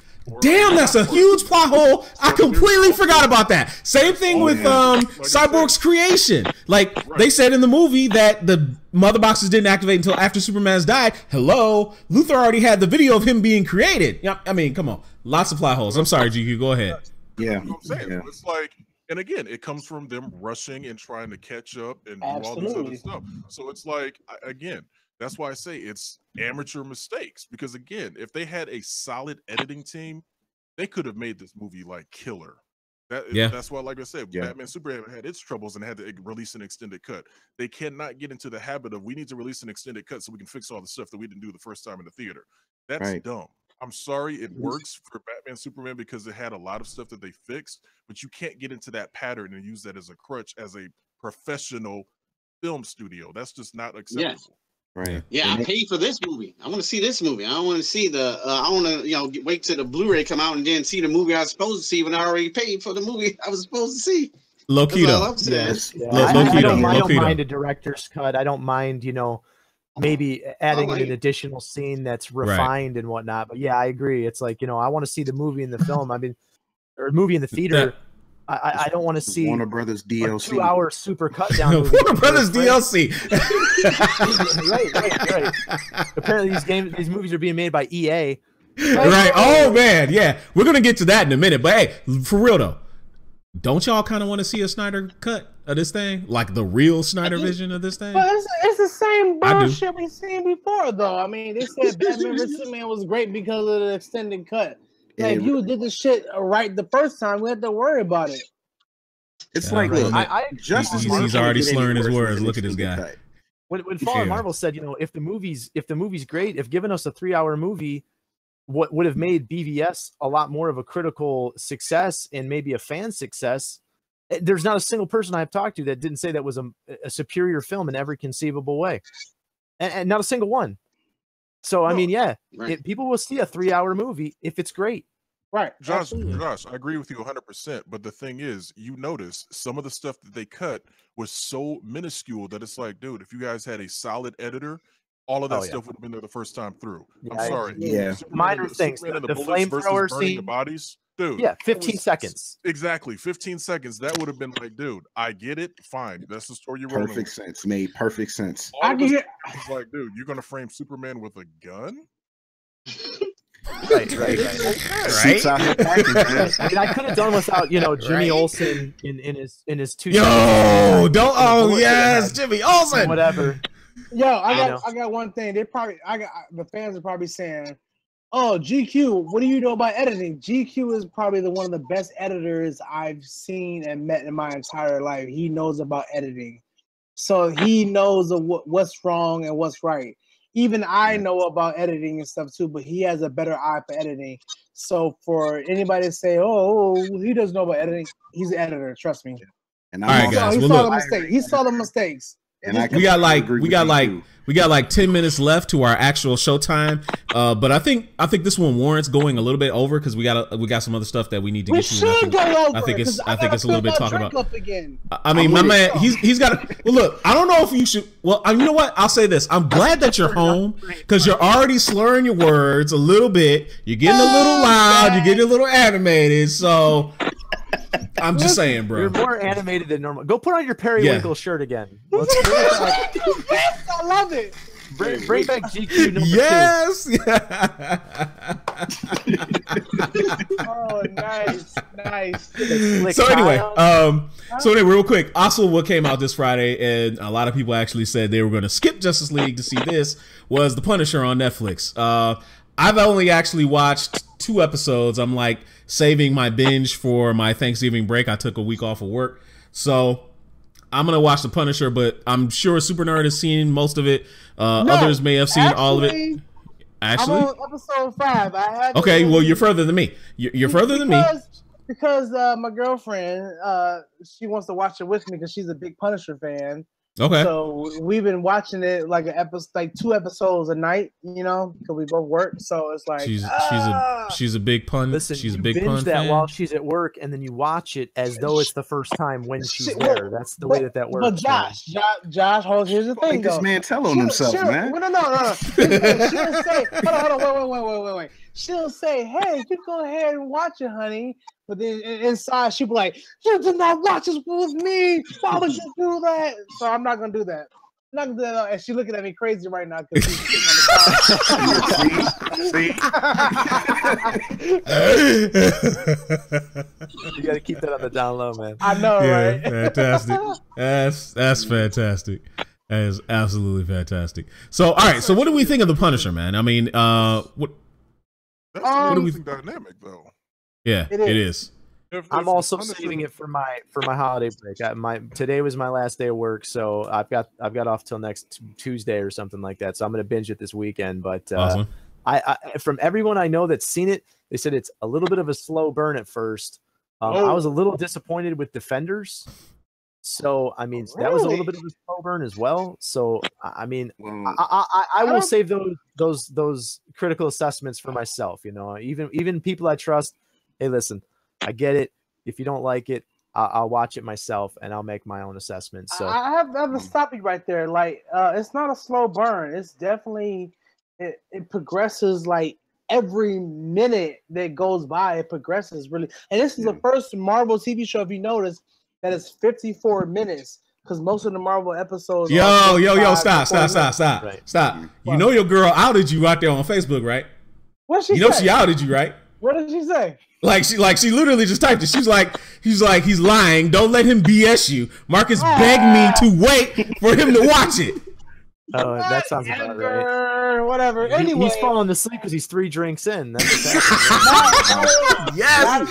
a huge plot hole. I completely forgot about that. Same thing with Cyborg's creation. Like, they said in the movie that the mother boxes didn't activate until after Superman's died. Hello, Luthor already had the video of him being created. Yeah, I mean, come on, lots of plot holes. I'm sorry, GQ, go ahead. Yeah, I'm saying it's like, and again, it comes from them rushing and trying to catch up and do all this other stuff. So it's like, again. That's why I say it's amateur mistakes, because again, if they had a solid editing team, they could have made this movie like killer. That's why, like I said, Batman Superman had its troubles and had to release an extended cut. They cannot get into the habit of, we need to release an extended cut so we can fix all the stuff that we didn't do the first time in the theater. That's dumb. I'm sorry, it works for Batman Superman because it had a lot of stuff that they fixed, but you can't get into that pattern and use that as a crutch as a professional film studio. That's just not acceptable. Yes. Right. Yeah, I paid for this movie. I want to see this movie. I don't want to see the. I want to, wait till the Blu-ray come out and then see the movie I was supposed to see when I already paid for the movie I was supposed to see. Low key though. Yes. Yeah. I don't mind a director's cut. I don't mind, maybe adding an additional scene that's refined and whatnot. But yeah, I agree. It's like, I want to see the movie in the film. I mean, or movie in the theater. I don't want to see Warner Brothers DLC. 2-hour super cut down. Warner Brothers DLC. right. Apparently these movies are being made by EA. Right. Oh man, yeah. We're gonna get to that in a minute. But hey, for real though, don't y'all kind of want to see a Snyder cut of this thing, like the real Snyder vision of this thing? But it's the same bullshit we've seen before, though. I mean, they said Batman vs Superman was great because of the extended cut. Like, if you did the shit right the first time, we had to worry about it. It's like, look, he's already slurring his words. Look at this guy. When Fallen Marvel said, if the movie's great, if giving us a 3-hour movie, what would have made BVS a lot more of a critical success and maybe a fan success. There's not a single person I've talked to that didn't say that was a superior film in every conceivable way, and not a single one. So I mean, people will see a 3-hour movie if it's great. Right, Josh, I agree with you 100%. But the thing is, you notice some of the stuff that they cut was so minuscule that it's like, dude, if you guys had a solid editor, all of that stuff would have been there the first time through. I'm sorry. Minor things. The flamethrower scene. The bodies. Dude. Yeah, 15 seconds. Exactly. 15 seconds. That would have been like, dude, I get it. Fine. That's the story you're rolling with. Perfect sense. Made perfect sense. I get it. It's like, dude, you're going to frame Superman with a gun? Right. I mean, I could have done without, Jimmy Olsen in his 2 Yo, don't. Oh, yes, Jimmy Olsen. Whatever. Yo, I got one thing. The fans are probably saying, "Oh, GQ, what do you know about editing?" GQ is probably one of the best editors I've seen and met in my entire life. He knows about editing, so he knows what's wrong and what's right. Even I know about editing and stuff too, but he has a better eye for editing. So for anybody to say, "Oh, he doesn't know about editing," he's an editor. Trust me. And all right, guys. He saw the mistakes. And we got like 10 minutes left to our actual showtime. But I think this one warrants going a little bit over because we got some other stuff that we need to get to. I think it's a little bit talking about. I mean, my man, he's got. Well, look, I don't know if you should. Well, you know what? I'll say this. I'm glad that you're home because you're already slurring your words a little bit. You're getting a little loud. You're getting a little animated. So. I'm just saying, bro. You're more animated than normal. Go put on your periwinkle shirt again. I love it. Bring back GQ number 2. Yes. Oh, nice. So anyway, real quick. Also, what came out this Friday, and a lot of people actually said they were going to skip Justice League to see this, was The Punisher on Netflix. I've only actually watched 2 episodes. I'm like saving my binge for my Thanksgiving break. I took a week off of work, so I'm gonna watch The Punisher. But I'm sure Super Nerd has seen most of it. Others may have seen all of it. Actually, I'm on episode 5. Okay, well, you're further than me. You're further than me. Because my girlfriend, she wants to watch it with me because she's a big Punisher fan. Okay. So we've been watching it like 2 episodes a night, because we both work. So it's like she's a big pun. Listen, she's a you big binge pun that fan. while she's at work, and then you watch it as though it's the first time when she's there. That's the way that works. But Josh, here's the thing. This man tell on himself, man. No. She'll say, hold on, wait. She'll say, "Hey, you go ahead and watch it, honey." But then inside, she'll be like, "You did not watch this with me. Why would you do that?" So I'm not gonna do that. I'm not gonna do that. And she's looking at me crazy right now because she's sitting on the You gotta keep that on the down low, man. I know, right? Fantastic. That's fantastic. That is absolutely fantastic. So, all right. So, what do we think of The Punisher, man? I mean, what? That's interesting dynamic, though. Yeah, it is. I'm also saving it for my holiday break. Today was my last day of work, so I've got off till next Tuesday or something like that. So I'm gonna binge it this weekend. But awesome. I from everyone I know that's seen it, they said it's a little bit of a slow burn at first. I was a little disappointed with Defenders. So I mean, that was a little bit of a slow burn as well. So I mean, I will save those critical assessments for myself. You know, even people I trust. Hey, listen, I get it. If you don't like it, I'll watch it myself and I'll make my own assessment. So I have to stop you right there. Like, it's not a slow burn. It's definitely it progresses like every minute that goes by. It progresses really, and this is the first Marvel TV show, if you notice, that is 54 minutes. Because most of the Marvel episodes. Yo, stop. You know your girl outed you out there on Facebook, right? What she? You know say? she outed you, right? What did she say? Like she literally just typed it. He's like, he's lying. Don't let him BS you. Marcus begged me to wait for him to watch it. Oh, that sounds about right. Whatever. Anyway, he's falling asleep because he's 3 drinks in. That's yes.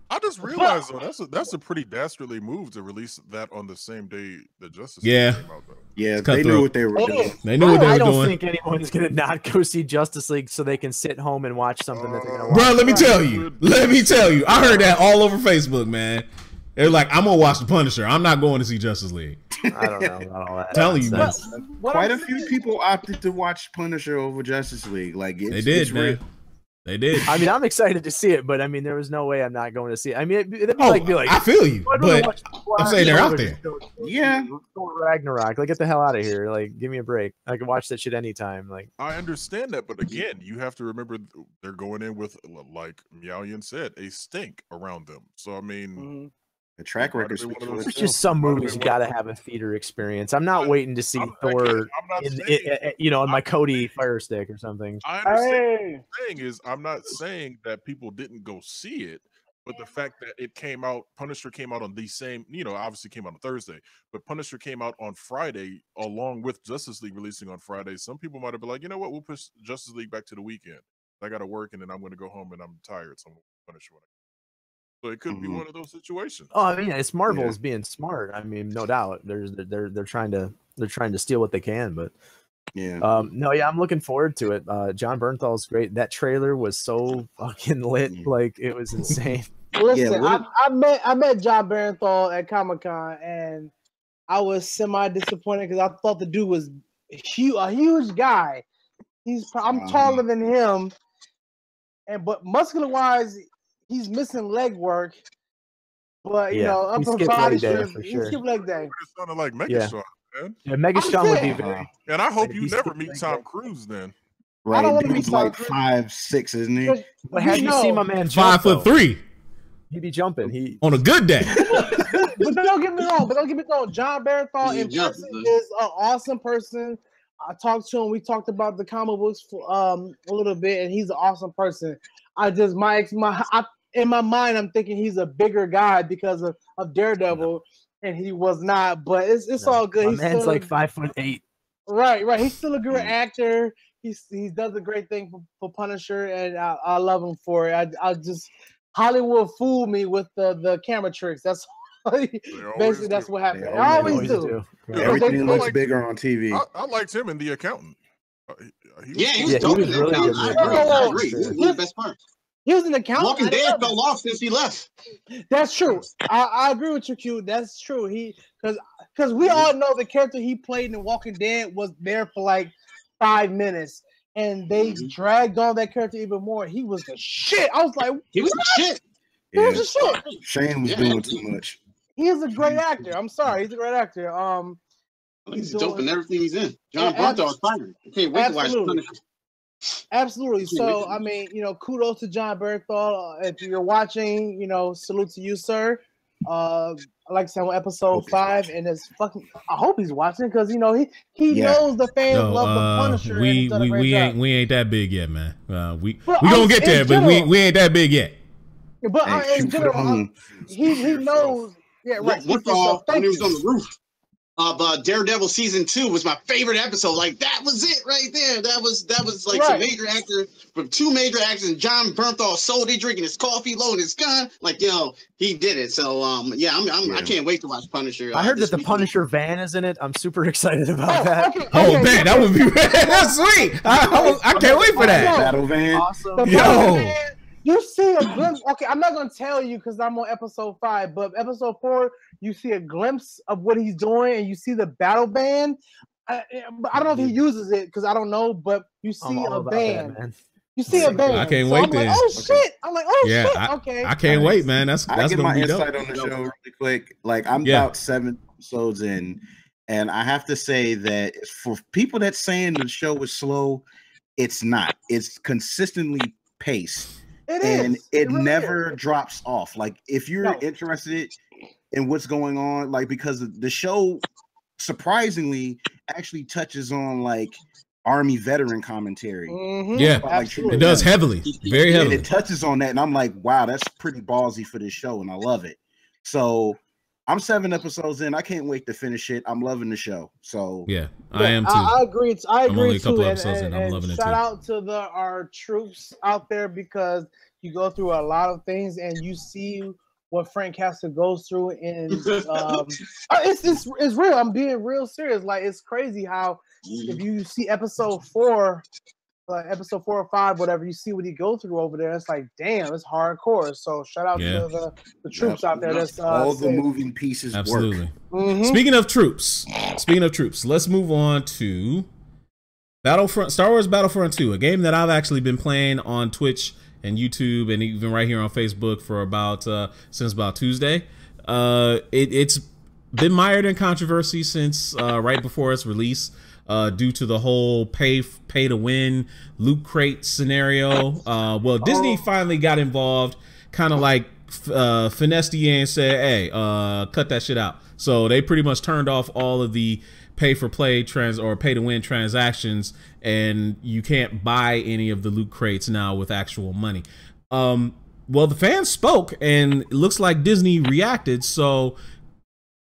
I just realized though that's a pretty dastardly move to release that on the same day that Justice League came out, though. Yeah, they knew what they were doing. They knew what they were doing. I don't think anyone's gonna not go see Justice League so they can sit home and watch something that they're gonna watch. Bro, let me tell you. I heard that all over Facebook, man. They're like, I'm gonna watch The Punisher. I'm not going to see Justice League. I don't know about all that. I'm telling you, man. Quite a few people opted to watch Punisher over Justice League. Like they did, man. They did. I mean, I'm excited to see it, but I mean, there was no way I'm not going to see it. I mean, it'd be like, I feel you, but I'm saying they're out there. Yeah, Ragnarok. Like, get the hell out of here. Like, give me a break. I can watch that shit anytime. Like, I understand that, but again, you have to remember they're going in with, like Meowyan said, a stink around them. So I mean. The track record. There's just some movies you gotta have a theater experience. I'm not waiting to see Thor in my Cody Fire Stick or something. I understand. What I'm saying is, I'm not saying that people didn't go see it, but the fact that it came out, Punisher came out on the same, obviously came out on Thursday, but Punisher came out on Friday along with Justice League releasing on Friday. Some people might have been like, you know what, we'll push Justice League back to the weekend. I got to work and then I'm going to go home and I'm tired, so I'm going to Punisher when I. So it could be one of those situations. Oh, I mean, it's Marvel's being smart. I mean, no doubt. They're trying to steal what they can, but I'm looking forward to it. John Bernthal's great. That trailer was so fucking lit, like it was insane. Listen, I met John Bernthal at Comic-Con, and I was semi disappointed because I thought the dude was a huge guy. I'm taller than him, but muscular wise. He's missing leg work, but upper body strength. He skipped leg day. It sounded like Megatron, man. Yeah, Megatron would be very. And I hope you never meet Tom Cruise then. Right, he's like 5'6", isn't he? But have you seen my man? 5'3". He'd be jumping. On a good day. But don't get me wrong. John Bernthal in person is an awesome person. I talked to him. We talked about the comic books for a little bit, and he's an awesome person. In my mind, I'm thinking he's a bigger guy because of Daredevil, and he was not. But it's all good. My man's like 5'8". Right. He's still a good actor. He does a great thing for Punisher, and I love him for it. I just Hollywood fooled me with the camera tricks. That's basically that's what happened. They always do. Everything looks bigger on TV. I liked him in The Accountant. He was dope in The Accountant. I agree. He was one of the best parts. He was an accountant. Walking Dead fell off since he left. That's true. I agree with you, Q. That's true. Because we all know the character he played in Walking Dead was there for like 5 minutes, and they dragged on that character even more. He was the shit. I was like, he was the shit. He was the shit. Shane was doing too much. He is a great actor. I'm sorry, he's a great actor. He's dope in everything he's in. John Bernthal is fine. I can't wait to watch Punisher. Absolutely. So, I mean, kudos to John Bernthal. If you're watching, salute to you, sir. Like I said, on episode 5, and it's fucking. I hope he's watching because he knows the fans love the Punisher. We ain't that big yet, man. We gonna get there, but we ain't that big yet. But in general, he knows. Yeah, right. When he was on the roof. of Daredevil season 2 was my favorite episode. Like that was it right there. That was like some major actor from 2 major actors. And John Bernthal sold it, drinking his coffee, loading his gun. Like he did it. So I can't wait to watch Punisher. I heard that the Punisher van is in it. I'm super excited about that. Okay, man, that would be that's sweet. I can't wait for that. Battle van. Awesome. Yo. You see a glimpse. Okay, I'm not gonna tell you because I'm on episode 5, but episode 4, you see a glimpse of what he's doing, and you see the battle band. I don't know if he uses it because I don't know, but you see a band. You see a band. I can't so wait I'm then. like, oh shit! I'm like, oh shit. Okay. I can't wait, man. That's I get gonna my be insight dope. on the show really quick. Like I'm about 7 episodes in, and I have to say that for people that saying the show is slow, it's not. It's consistently paced. It never drops off. Like if you're interested in what's going on, like because the show surprisingly actually touches on like Army veteran commentary. Yeah, like, it does heavily, very heavily. It touches on that, and I'm like, wow, that's pretty ballsy for this show, and I love it. So I'm 7 episodes in. I can't wait to finish it. I'm loving the show. So yeah, I am too. I agree. I agree only a couple too. episodes in. I'm loving it shout too. out to our troops out there because you go through a lot of things and you see what Frank Castle goes through. And it's real. I'm being real serious. Like it's crazy how if you see episode 4 or 5, whatever, you see what he go through over there. It's like, damn, it's hardcore. So shout out to the troops out there. That's all the moving pieces. Absolutely. Work. Speaking of troops, let's move on to Star Wars Battlefront 2, a game that I've actually been playing on Twitch and YouTube and even right here on Facebook for about since about Tuesday. It's been mired in controversy since right before its release. Due to the whole pay to win loot crate scenario. Disney finally got involved, kind of like finessed EA and said, hey, cut that shit out. So they pretty much turned off all of the pay for play or pay to win transactions, and you can't buy any of the loot crates now with actual money. The fans spoke, and it looks like Disney reacted. So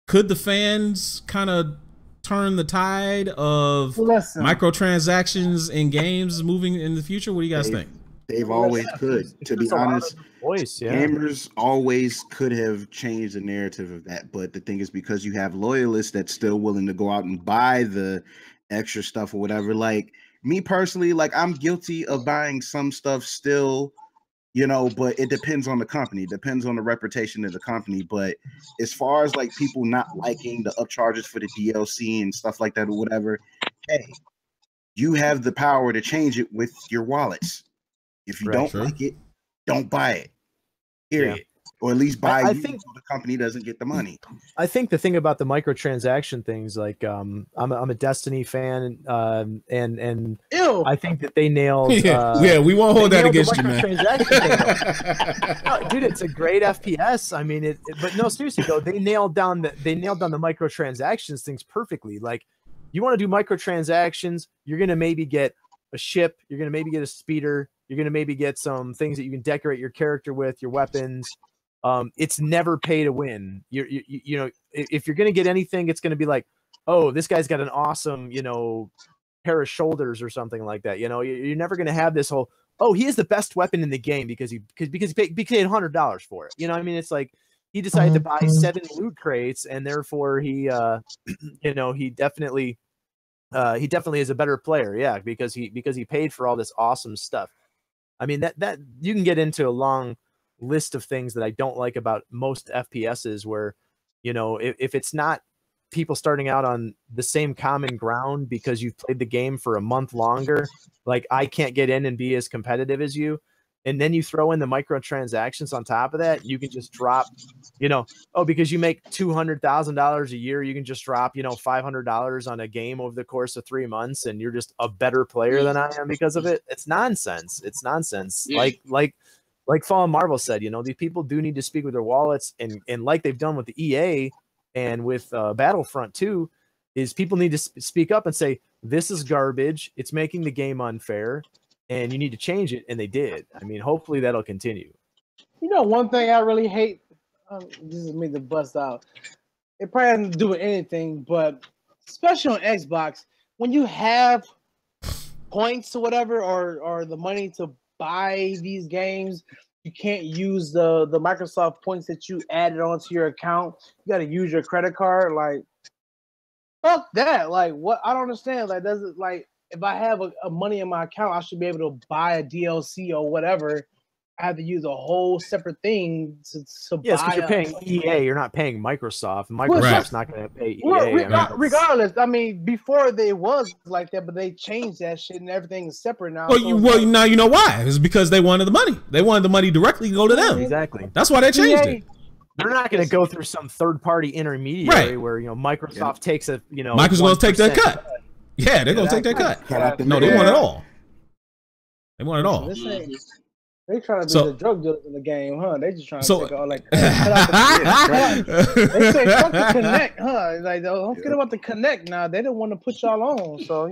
could the fans kind of turn the tide of microtransactions in games moving in the future? What do you guys think? They've always could. To be honest, gamers always could have changed the narrative of that. But the thing is, because you have loyalists that's still willing to go out and buy the extra stuff or whatever. Like me personally, like I'm guilty of buying some stuff still, but it depends on the company, depends on the reputation of the company. But as far as like people not liking the upcharges for the DLC and stuff like that or whatever, hey, you have the power to change it with your wallets. If you don't like it, don't buy it. Period. Yeah. Or at least buy so the company doesn't get the money. I think the thing about the microtransaction things, like I'm a Destiny fan, and I think that they nailed. We won't hold that against you, man. No, dude, it's a great FPS. I mean, but no, seriously though, they nailed down the microtransactions things perfectly. Like, you want to do microtransactions, you're gonna maybe get a ship, you're gonna maybe get a speeder, you're gonna maybe get some things that you can decorate your character with, your weapons. It's never pay to win. You know, if you're gonna get anything, it's gonna be like, oh, this guy's got an awesome, pair of shoulders or something like that. You're never gonna have this whole, oh, he is the best weapon in the game because he paid $100 for it. I mean, it's like he decided to buy 7 loot crates, and therefore he he definitely is a better player. Yeah, because he paid for all this awesome stuff. I mean, that you can get into a long list of things that I don't like about most FPSs, where if it's not people starting out on the same common ground because you've played the game for a month longer, like I can't get in and be as competitive as you, and then you throw in the microtransactions on top of that, you can just drop, because you make $200,000 a year, you can just drop $500 on a game over the course of 3 months, and you're just a better player than I am because of it. It's nonsense. It's nonsense. Yeah. Like Fallen Marvel said, these people do need to speak with their wallets, and like they've done with the EA and with Battlefront 2, is people need to speak up and say, this is garbage. It's making the game unfair, and you need to change it. And they did. I mean, hopefully that'll continue. One thing I really hate, this is me to bust out, it probably has nothing to do with anything, but especially on Xbox, when you have points or whatever, or the money to buy these games, you can't use the Microsoft points that you added onto your account. You got to use your credit card. Like, fuck that. Like, what? I don't understand. Like, does it like if I have a money in my account, I should be able to buy a DLC or whatever. I have to use a whole separate thing to Yes, buy. because you're paying EA, you're not paying Microsoft. Right. Microsoft's not going to pay EA. Well, regardless, I mean, before they was like that, but they changed that shit and everything is separate now. Well, now you know why. It's because they wanted the money. They wanted the money directly to go to them. Exactly. That's why they changed it. They're not going to go through some third-party intermediary where Microsoft takes a Microsoft's going to take that cut. Yeah, they're going to take that cut. No, they want it all. They want it all. They trying to be the drug dealers in the game, huh? They just trying to take all like. They say fuck the Connect, huh? Like don't forget about the Connect now. They didn't want to put y'all on, so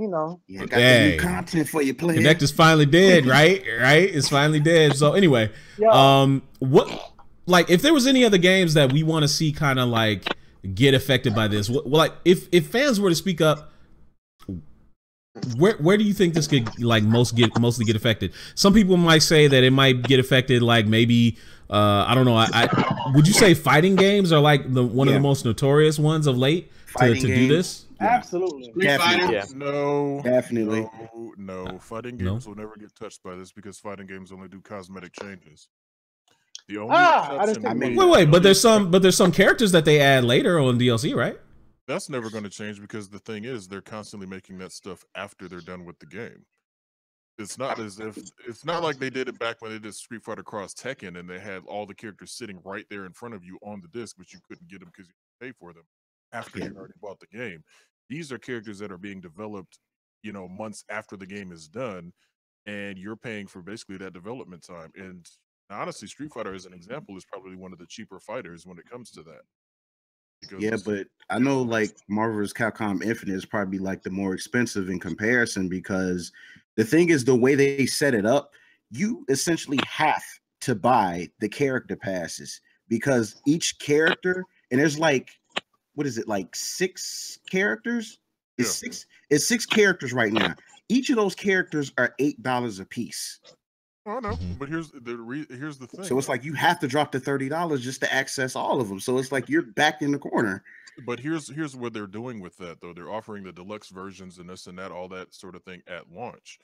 Yeah, got the new content for you, player. Connect is finally dead, right? It's finally dead. So anyway, what? Like, if there was any other games that we want to see kind of like get affected by this, like if fans were to speak up. Where do you think this could like mostly get affected? Some people might say that it might get affected, like maybe I don't know. I would you say fighting games are like one of the most notorious ones of late to do this? Absolutely. Definitely. No. Definitely. No. Fighting games will never get touched by this because fighting games only do cosmetic changes. The only wait, but there's some characters that they add later on DLC, right? That's never going to change because the thing is they're constantly making that stuff after they're done with the game. It's not as if it's not like they did it back when they did Street Fighter Cross Tekken and they had all the characters sitting right there in front of you on the disc, but you couldn't get them because you paid for them after you already bought the game. These are characters that are being developed, months after the game is done, and you're paying for basically that development time. And honestly, Street Fighter, as an example, is probably one of the cheaper fighters when it comes to that. Yeah, but I know like Marvel vs. Capcom Infinite is probably like the more expensive in comparison because the thing is the way they set it up, you essentially have to buy the character passes because each character, and there's like, what is it, like 6 characters? It's six characters right now. Each of those characters are $8 a piece. Oh no, but here's the thing. So it's like you have to drop the $30 just to access all of them. So it's like you're back in the corner. But here's what they're doing with that though. They're offering the deluxe versions and this and that, all that sort of thing at launch.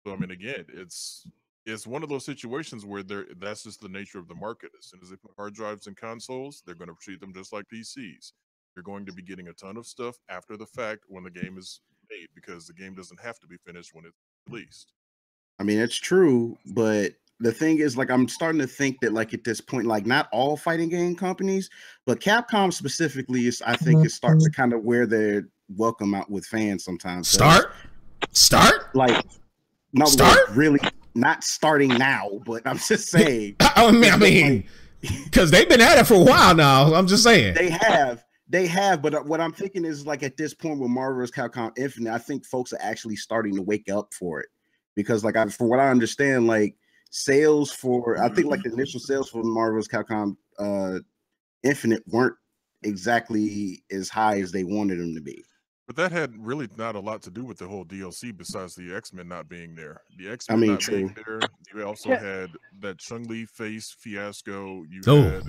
So I mean, again, it's one of those situations where that's just the nature of the market. As soon as they put hard drives in consoles, they're going to treat them just like PCs. You're going to be getting a ton of stuff after the fact when the game is made because the game doesn't have to be finished when it's released. I mean, it's true, but the thing is, like, I'm starting to think that, like, at this point, like, not all fighting game companies, but Capcom specifically is, I think, is starting to kind of wear their welcome out with fans sometimes. Start? Like, no, like, really not starting now, but I'm just saying. I mean, because they've been at it for a while now. I'm just saying. They have, but what I'm thinking is, like, at this point with Marvel vs. Capcom Infinite, I think folks are actually starting to wake up for it. Because, like, from what I understand, like, sales for, I think, like, the initial sales for Marvel vs. Capcom Infinite weren't exactly as high as they wanted them to be. But that had really not a lot to do with the whole DLC besides the X-Men not being there. The X-Men not being there, you also had that Chun-Li face fiasco.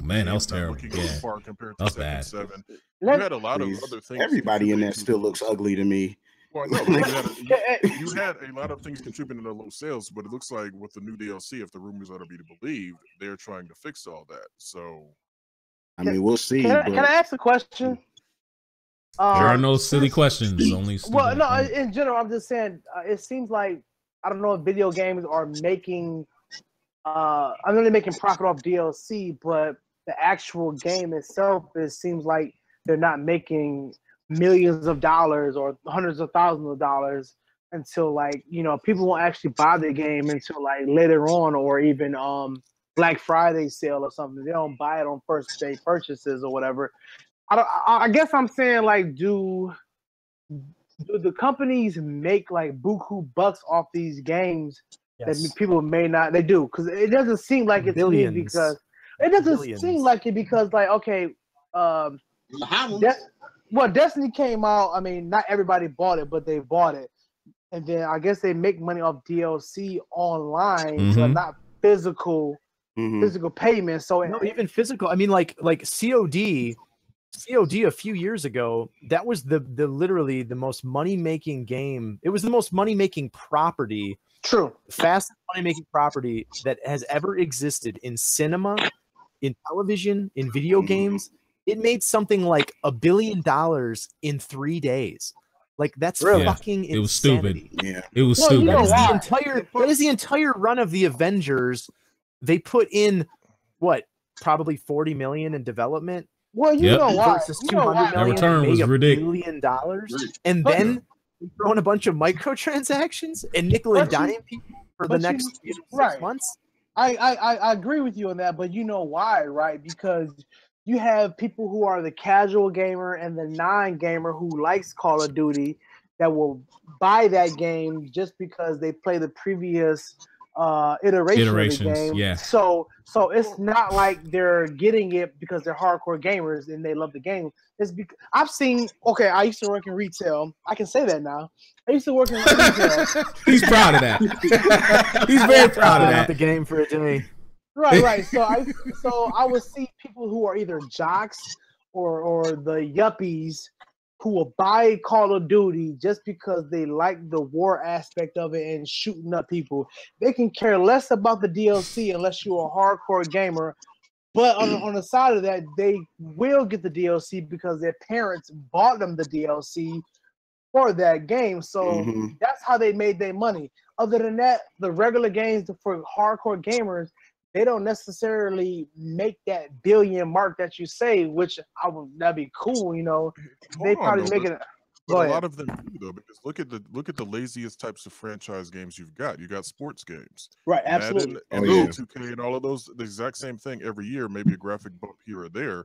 Man, that was terrible. Yeah. Far compared to that was Tekken bad. 7. You had a lot of other things. Everybody in that still looks ugly to me. Well, no, you had a lot of things contributing to low sales, but it looks like with the new DLC, if the rumors are to be believed, they're trying to fix all that. So, I mean, we'll see. Can I ask a question? There are no silly questions. Only well, no. In general, I'm just saying. It seems like I don't know if video games are making. I know they're making profit off DLC, but the actual game itself, it seems like they're not making millions of dollars or hundreds of thousands of dollars until, like, people won't actually buy the game until like later on, or even Black Friday sale or something. They don't buy it on first day purchases or whatever. I guess I'm saying, like, do the companies make like buku bucks off these games that people may not? They do, because it doesn't seem like it's billions. Because it doesn't seem like it, because, like, okay, Well, Destiny came out. I mean, not everybody bought it, but they bought it, and then I guess they make money off DLC online, but not physical payment. So no, even physical. I mean, like COD a few years ago, that was the literally the most money making game. It was the most money making property. True. Fastest money making property that has ever existed in cinema, in television, in video games. It made something like $1 billion in 3 days. Like that's fucking insanity. It was stupid. Yeah, it was stupid. That is the entire run of the Avengers. They put in what, probably 40 million in development. Well, you know why? Versus 200 million. That return was ridiculous. $1 billion, and then throw in a bunch of microtransactions and nickel and dime people for the next 6 months. I agree with you on that, but you know why, right? Because you have people who are the casual gamer and the non-gamer who likes Call of Duty that will buy that game just because they play the previous iteration of the game. Yeah. So it's not like they're getting it because they're hardcore gamers and they love the game. It's because I've seen. Okay, I used to work in retail. I can say that now. I used to work in retail. He's proud of that. He's very proud of that. The game for a day. Right. So I would see people who are either jocks or the yuppies who will buy Call of Duty just because they like the war aspect of it and shooting up people. They can care less about the DLC unless you're a hardcore gamer. But on the side of that, they will get the DLC because their parents bought them the DLC for that game. So that's how they made their money. Other than that, the regular games for hardcore gamers, they don't necessarily make that billion mark that you say, which that'd be cool, you know. They probably make it. But a lot of them do though, because look at the laziest types of franchise games you've got. You got sports games, right? Absolutely. Madden and 2K and all of those, the exact same thing every year. Maybe a graphic bump here or there,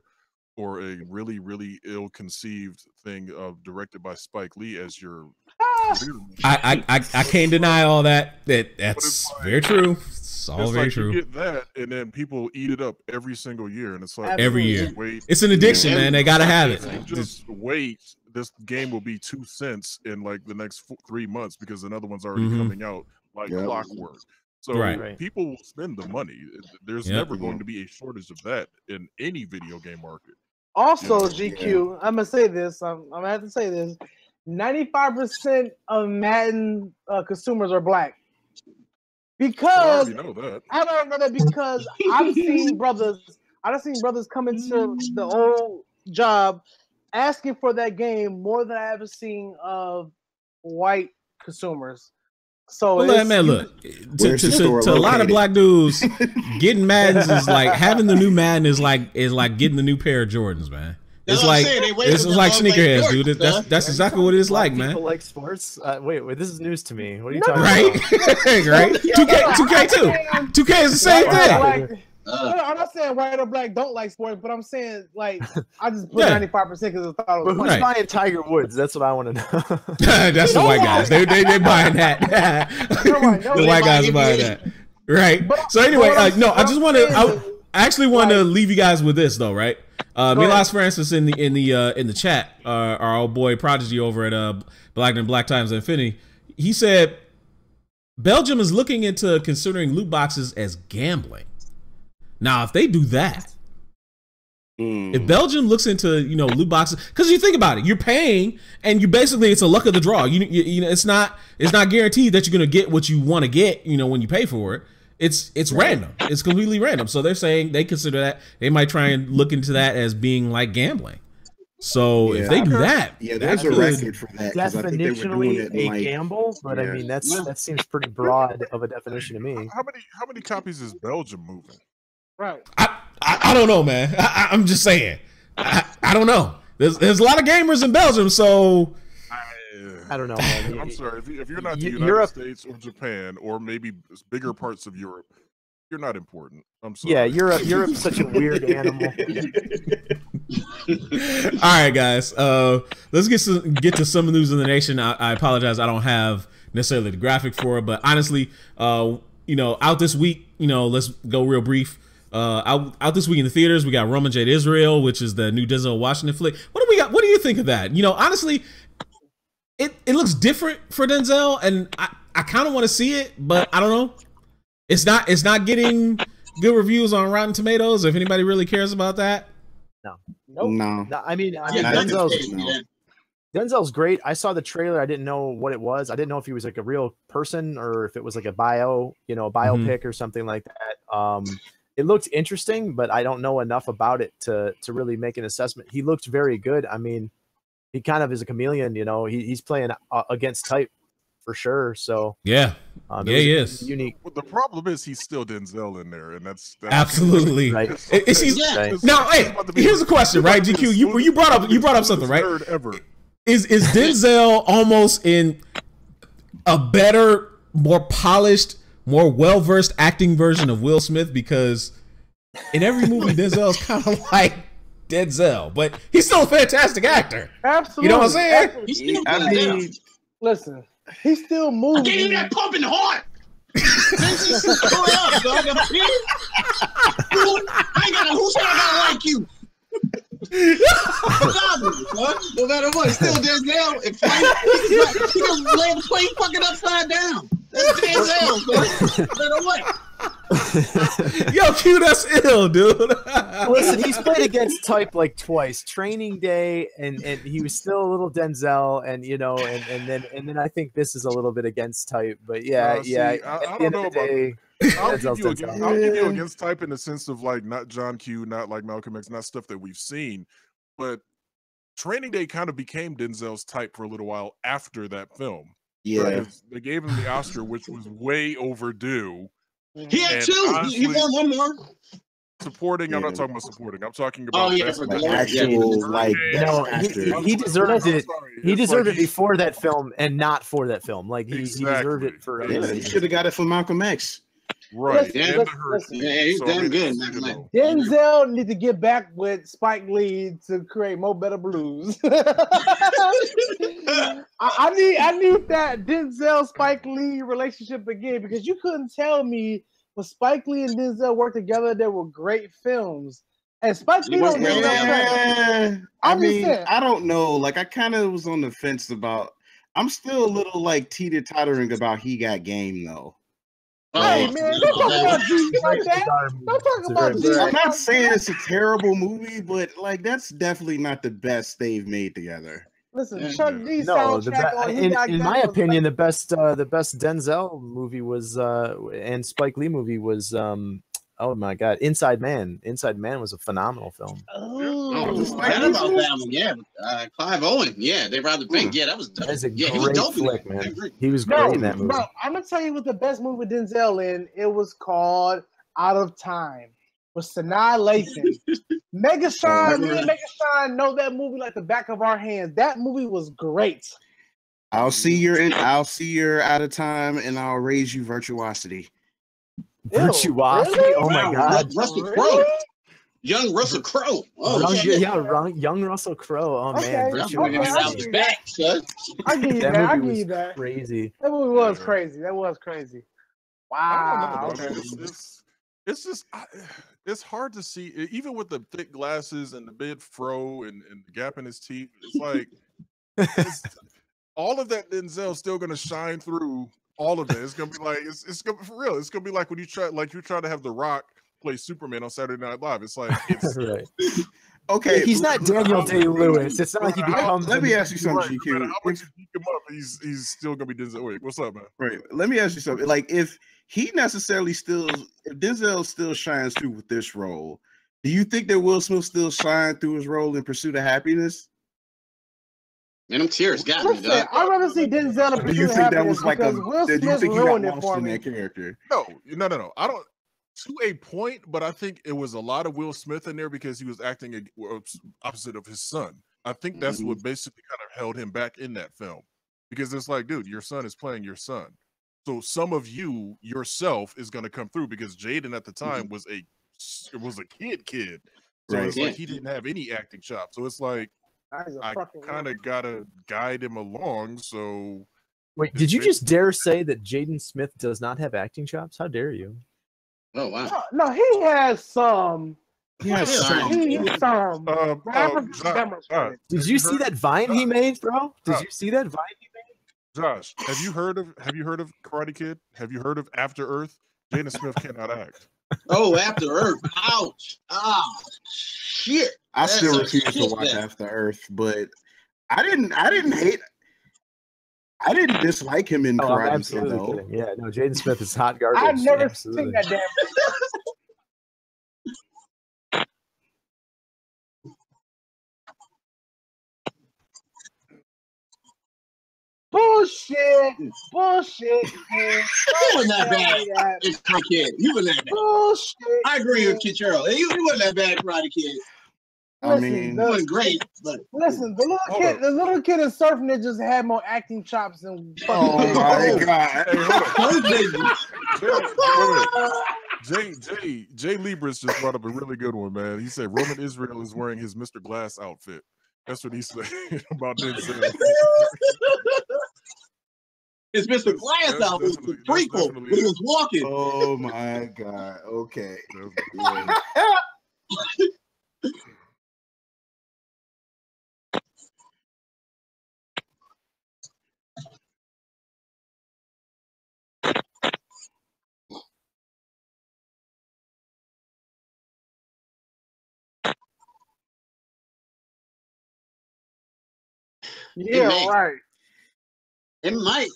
or a really really ill-conceived thing directed by Spike Lee as your. I can't deny all that. That's very true. It's all very true. You get that, and then people eat it up every single year, and it's like every year. It's an addiction, man. They gotta have it. Just wait. This game will be 2 cents in like the next 3 months because another one's already coming out like clockwork. So people will spend the money. There's never going to be a shortage of that in any video game market. Also, GQ, I'm gonna say this. I'm gonna have to say this. 95% of Madden consumers are black. Because I don't know that because I've seen brothers come into the old job asking for that game more than I ever seen of white consumers. So well, man, look, to a lot of black dudes, getting Maddens is like having the new Madden is like getting the new pair of Jordans, man. It's like sneakerheads, dude. That's exactly what it's like, man. People like sports. Wait, this is news to me. What are you talking about? Right? 2K too. 2K is the same thing. I'm not saying white or black don't like sports, but I'm saying like I just put 95% because I thought it was. But who's buying Tiger Woods? That's what I want to know. That's the white guys. They buying that. The white guys are buying that. Right. So anyway, I actually want to leave you guys with this though, right? Milas Francis in the chat, our old boy Prodigy over at Black and Black Times Infinity, he said Belgium is looking into considering loot boxes as gambling. Now, if they do that, if Belgium looks into loot boxes, because you think about it, you're paying, and you basically it's a luck of the draw. You know it's not guaranteed that you're gonna get what you want to get. When you pay for it, it's random. It's completely random. So they're saying they consider that they might try and look into that as being like gambling. So if they do that, there's a record for that. Definitionally a gamble, but I mean that seems pretty broad of a definition to me. How many copies is Belgium moving? Right. I don't know, man. I'm just saying. I don't know. There's a lot of gamers in Belgium, so I don't know, man. I'm sorry. If you're not the United States or Japan or maybe bigger parts of Europe, you're not important. I'm sorry. Yeah, Europe's such a weird animal. All right, guys. Let's get to some news in the nation. I apologize. I don't have necessarily the graphic for it, but honestly, out this week, let's go real brief. Out this week in the theaters, we got Roma Jade Israel, which is the new Denzel Washington flick. What do we got? What do you think of that? You know, honestly, it looks different for Denzel, and I kind of want to see it, but I don't know. It's not getting good reviews on Rotten Tomatoes. If anybody really cares about that, No. I mean, Denzel's great. I saw the trailer. I didn't know what it was. I didn't know if he was like a real person or if it was like a biopic or something like that. It looked interesting, but I don't know enough about it to really make an assessment. He looked very good. I mean, he kind of is a chameleon, you know. He's playing against type for sure. So yeah, he is unique. Well, the problem is he's still Denzel in there, and that's absolutely right. Now, hey, here's a question, right? GQ, you brought up something, right? Ever. Is Denzel almost in a better, more polished, more well-versed acting version of Will Smith? Because in every movie, Denzel's kind of like Denzel, but he's still a fantastic actor. Absolutely. You know what I'm saying? I mean, listen, he's still moving. I gave you that pump in the heart. Who said I gotta like you? No matter what, still Denzel. If he can lay the plane fucking upside down. That's Denzel. No matter what. Yo, Q, that's ill, dude. Listen, he's played against type like twice, Training Day, and he was still a little Denzel, and you know, and then I think this is a little bit against type, but yeah. I don't know about. I'll give you against type in the sense of like not John Q, not like Malcolm X, not stuff that we've seen, but Training Day kind of became Denzel's type for a little while after that film. Yeah, right? They gave him the Oscar, which was way overdue. He had two. Honestly, he won one more. Supporting, yeah. I'm not talking about supporting. I'm talking about actual like. No, he deserved it. He deserved it before that film and not for that film. Like he deserved it for. He should have got it for Malcolm X. Right. Yeah, he's damn good. Denzel need to get back with Spike Lee to create Mo Better Blues. I need that Denzel Spike Lee relationship again, because you couldn't tell me when Spike Lee and Denzel worked together there were great films. And Spike Lee don't get enough credit. I mean, I don't know. Like I kind of was on the fence about. I'm still a little like teeter-tottering about He Got Game though. Hey man, don't talk about Jesus like that. Don't talk about Jesus. I'm not saying it's a terrible movie, but like that's definitely not the best they've made together. Listen, Chuck D soundtrack in my opinion, the best Denzel movie was and Spike Lee movie was oh my God, Inside Man. Inside Man was a phenomenal film. I forgot about that one. Yeah, Clive Owen. Yeah, they rather think. Yeah, that was a great flick, man. He was great in that movie. Bro, I'm gonna tell you what the best movie Denzel in. It was called Out of Time with Sanaa Lathan. Megatron, me and Megatron know that movie like the back of our hands. That movie was great. I'll see your Out of Time, and I'll raise you Virtuosity. Virtuosity? Really? Oh my God! Russell Crowe, young Russell Crowe. Oh young Russell Crowe. Oh man, Virtuosity. Back, son. I give you that. I give you that. Crazy. That movie was crazy. That was crazy. Wow. It's just it's hard to see, even with the thick glasses and the big fro and the gap in his teeth. It's like all of that Denzel's still gonna shine through. All of it. It's gonna be like it's gonna for real. It's gonna be like when you try to have The Rock play Superman on Saturday Night Live. It's like it's right. Okay, he's not Daniel Day-Lewis. It's not like he becomes. Let me ask you something, GQ. How much you pick him up, he's still gonna be Denzel. Wait, what's up, man? Right. Let me ask you something. Like if Denzel still shines through with this role, do you think that Will Smith still shine through his role in Pursuit of Happiness? Man, them tears got me, dog. I'd rather see Denzel in Pursuit of Happiness because Will Smith ruined it for me. That character? No. I don't. To a point, but I think it was a lot of Will Smith in there because he was acting opposite of his son. I think that's what basically kind of held him back in that film, because it's like, dude, your son is playing your son, so some of you yourself is going to come through, because Jaden at the time was a kid, so right. It's like he didn't have any acting chops. So it's like I kind of gotta guide him along. So wait, did you just dare say that Jaden Smith does not have acting chops? How dare you? Oh wow. No, he has some. Yeah, He has some. Did you see that Vine he made, bro? Did you see that Vine he made? Josh, have you heard of Karate Kid? Have you heard of After Earth? Jaden Smith cannot act. Oh, After Earth. Ouch. Ah, shit. I still refuse to watch After Earth, but I didn't dislike him in Karate Kid, absolutely though. kidding. Yeah, no, Jaden Smith is hot garbage. I've never Absolutely. seen that damn. Bullshit! Bullshit! Man. He wasn't that bad. It's my kid. He wasn't that bad. Bullshit! I agree with Kid Charles. He wasn't that bad, Karate Kid. I mean, He wasn't great, but Listen, the little kid in Surf Ninjas had more acting chops than fucking. oh my god! Jay Libras just brought up a really good one, man. He said Roman Israel is wearing his Mr. Glass outfit. That's what he said about Denzel. it's Mr. Glass outfit. It's the prequel when he was walking. Oh my god! Okay. Yeah, right. It might.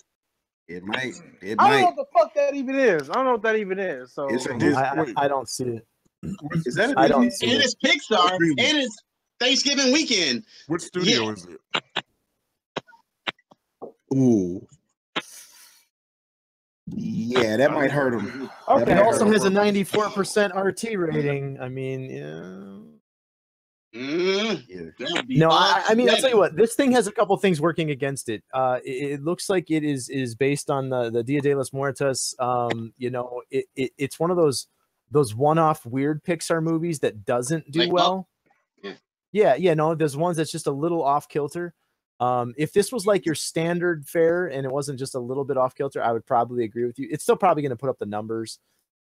It might. I don't know what the fuck that even is. I don't know what that even is. So It's a Disney. I don't see it. Is that a I don't Disney? see And it's Pixar. And it's Thanksgiving weekend. Which studio is it? Ooh. Yeah, that might hurt him. Okay. It also has a 94% RT rating. I mean, yeah. No, I mean, I'll tell you what. This thing has a couple things working against it. It looks like it is based on the Dia de los Muertos. You know, it's one of those one-off weird Pixar movies that doesn't do well. Yeah. No, there's ones that's just a little off kilter. If this was like your standard fare and it wasn't just a little bit off kilter, I would probably agree with you. It's still probably going to put up the numbers.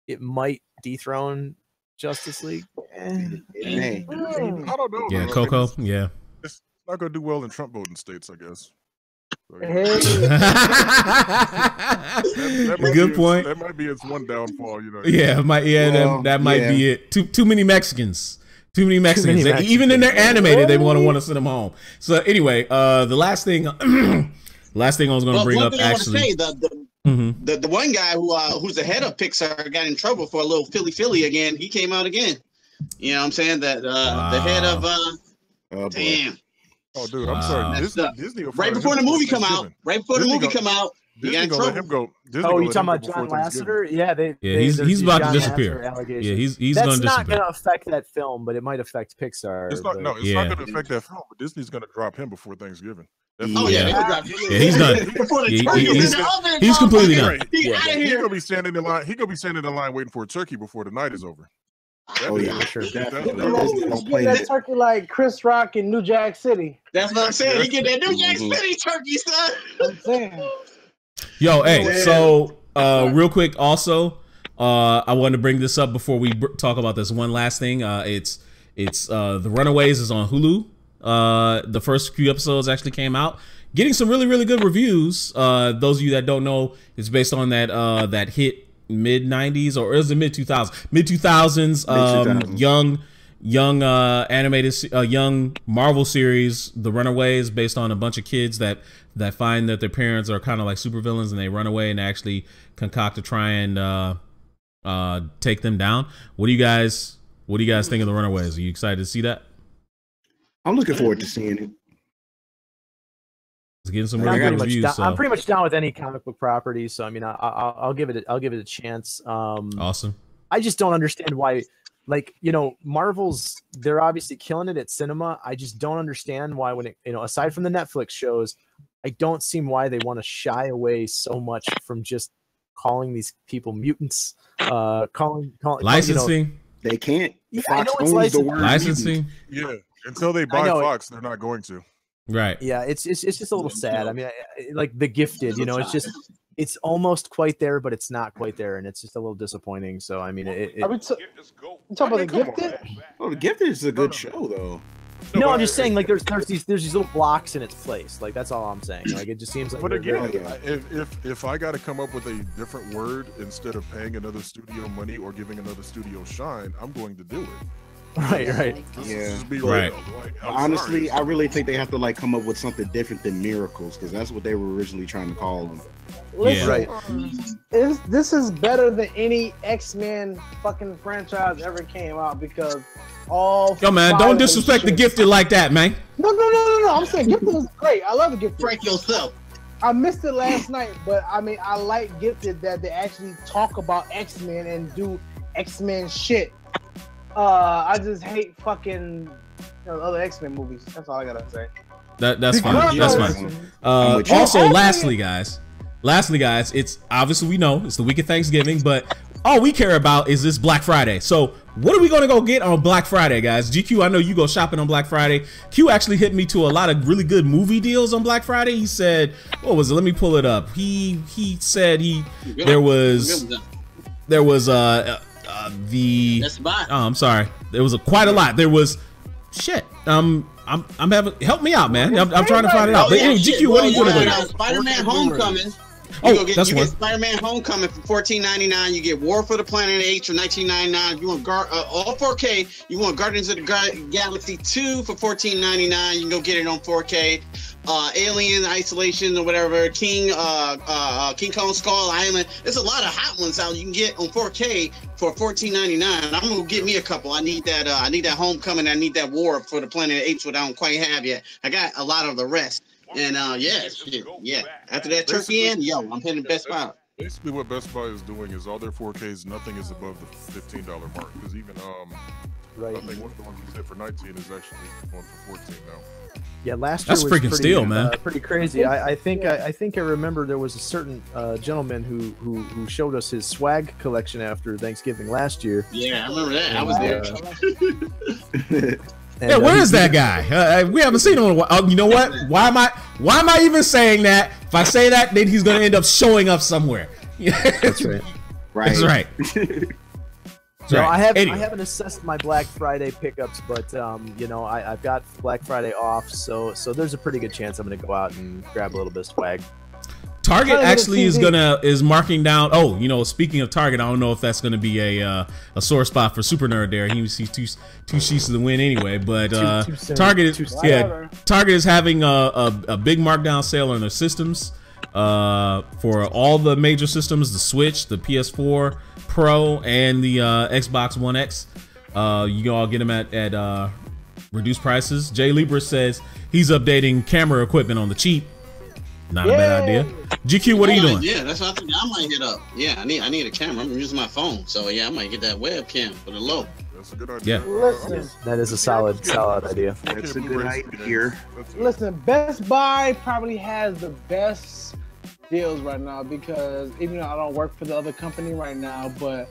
It might dethrone Justice League. I don't know. Yeah, though. Coco. Yeah. It's not going to do well in Trump voting states, I guess. So, Good point. That might be its one downfall, you know. Yeah, that might be it. Too many Mexicans. Too many Mexicans. Even in their animated, they want to send them home. So anyway, the last thing I was going to bring up actually. The one guy who's the head of Pixar got in trouble for a little Philly again. He came out again. You know what I'm saying? That the head of damn. Oh, dude, I'm sorry. Disney right before the movie come out. Right before the movie come out. He got in trouble. Let him go. Oh, you talking about John Lasseter? Yeah, he's about to disappear. Yeah, he's going to disappear. That's not going to affect that film, but it might affect Pixar. It's not going to affect that film, but Disney's going to drop him before Thanksgiving. He's done. He's completely done. He's gonna be standing in line. He's gonna be standing in line waiting for a turkey before the night is over. For sure. Get that turkey like Chris Rock in New Jack City. That's what I'm saying. He get that New Jack City turkey, son. I'm saying. Yo, hey, so real quick, also, I wanted to bring this up before we talk about this one last thing. It's The Runaways is on Hulu. The first few episodes actually came out, getting some really, really good reviews. Those of you that don't know, it's based on that hit mid 90s or it was the mid 2000s young animated young Marvel series, The Runaways, based on a bunch of kids that find that their parents are kind of like supervillains and they run away and actually concoct to try and take them down. What do you guys think of The Runaways? Are you excited to see that? I'm looking forward to seeing it. It's getting some really good reviews. I'm pretty much down with any comic book property, so I mean, I'll give it a chance. Awesome. I just don't understand why, like, you know, Marvel's, they're obviously killing it at cinema. I just don't understand why, when it, you know, aside from the Netflix shows, I don't see why they want to shy away so much from just calling these people mutants. Calling licensing. You know, they can't. Yeah, Fox I know owns the word licensing. Yeah, until they buy Fox, they're not going to. Right. Yeah, it's just a little sad. I mean, like The Gifted, you know, it's it's almost quite there, but it's not quite there, and it's just a little disappointing. So I mean, Are we talking about the Gifted? Well, The Gifted is a good show, though. no, I'm just saying, like there's these little blocks in its place. Like that's all I'm saying. Like it just seems like. But they're again, very- if I got to come up with a different word instead of paying another studio money or giving another studio shine, I'm going to do it. right. Yeah. Just be Right. real. Like, I'm Honestly, sorry. I really think they have to like come up with something different than Miracles, because that's what they were originally trying to call them. Listen, Right. this is better than any X-Men fucking franchise ever came out because all. Yo, man, 5 don't of them disrespect the shit- Gifted like that, man. No. I'm saying Gifted was great. I love the Gifted. Frank yourself. I missed it last night, but I mean, I like Gifted that they actually talk about X-Men and do X-Men shit. I just hate fucking other X-Men movies. That's all I gotta say. That's fine. That's fine. I'm with you. Also, lastly, guys, it's obviously we know it's the week of Thanksgiving, but all we care about is this Black Friday. So what are we gonna go get on Black Friday, guys? GQ, I know you go shopping on Black Friday. Q actually hit me to a lot of really good movie deals on Black Friday. He said, what was it? Let me pull it up. He said there was the That's about. oh, I'm sorry. There was quite a lot. There was shit. I'm having help me out, man. I'm trying to find it out. But anyway, GQ, what are you gonna go? Spider-Man Homecoming. Oh, You that's get one. Spider-Man Homecoming for $14.99. You get War for the Planet of the Apes for $19.99. If you want all 4K, you want Guardians of the Galaxy 2 for $14.99. You can go get it on 4K. Alien Isolation or whatever. King Kong Skull Island. There's a lot of hot ones out you can get on 4K for $14.99. I'm gonna get me a couple. I need that. I need that Homecoming. I need that War for the Planet of the Apes, what I don't quite have yet. I got a lot of the rest. And yeah. After that turkey in, I'm hitting Best Buy. Basically, what Best Buy is doing is all their 4Ks, nothing is above the $15 mark. Because even Right. I think one of the ones we said for 19 is actually going for 14 now. Yeah, last year That's was freaking pretty, steal, man. Pretty crazy. I think I remember there was a certain gentleman who showed us his swag collection after Thanksgiving last year. Yeah, I remember that. I was there. And, Yeah, where is that guy? We haven't seen him in a while. Oh, you know what? Why am I even saying that? If I say that, then he's gonna end up showing up somewhere. That's right. That's right. No, I Anyway. haven't assessed my Black Friday pickups, but I've got Black Friday off, so there's a pretty good chance I'm gonna go out and grab a little bit of swag. Target actually is marking down. Oh, speaking of Target, I don't know if that's gonna be a sore spot for Super Nerd there. He sees two sheets of the win anyway. But Target is having a big markdown sale on their systems for all the major systems: the Switch, the PS4 Pro, and the Xbox One X. You can all get them at reduced prices. Jay Libra says he's updating camera equipment on the cheap. Not a bad idea. GQ, what are you doing? Yeah, that's what I think I might hit up. Yeah, I need a camera. I'm using my phone, so yeah, I might get that webcam for the low. That's a good idea. Yeah. Listen, That is a solid idea. That's a good idea. listen, Best Buy probably has the best deals right now because even though I don't work for the other company right now, but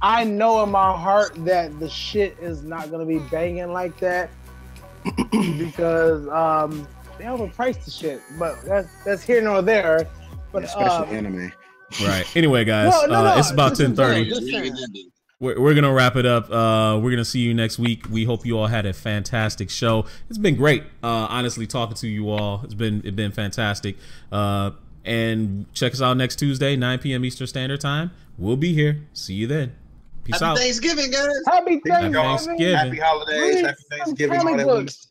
I know in my heart that the shit is not gonna be banging like that because they overpriced the shit. But that's here nor there. But Especially anime. Right. Anyway, guys, No, it's about listen, 10:30. just saying. We're gonna wrap it up. We're gonna see you next week. We hope you all had a fantastic show. It's been great, honestly, talking to you all. It's been fantastic. And check us out next Tuesday, 9 p.m. Eastern Standard Time. We'll be here. See you then. Peace Happy out. Thanksgiving, guys. Happy Thanksgiving. Thanksgiving. Happy holidays. Read Happy Thanksgiving. some All comic that books.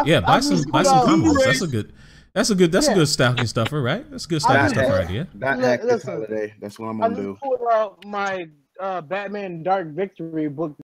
Yeah, buy some comic books. That's a good Yeah. stocking stuffer, right? That's a good stocking just- stuffer idea. That hectic Listen, holiday. That's what I'm I gonna just do. pulled out my Batman Dark Victory book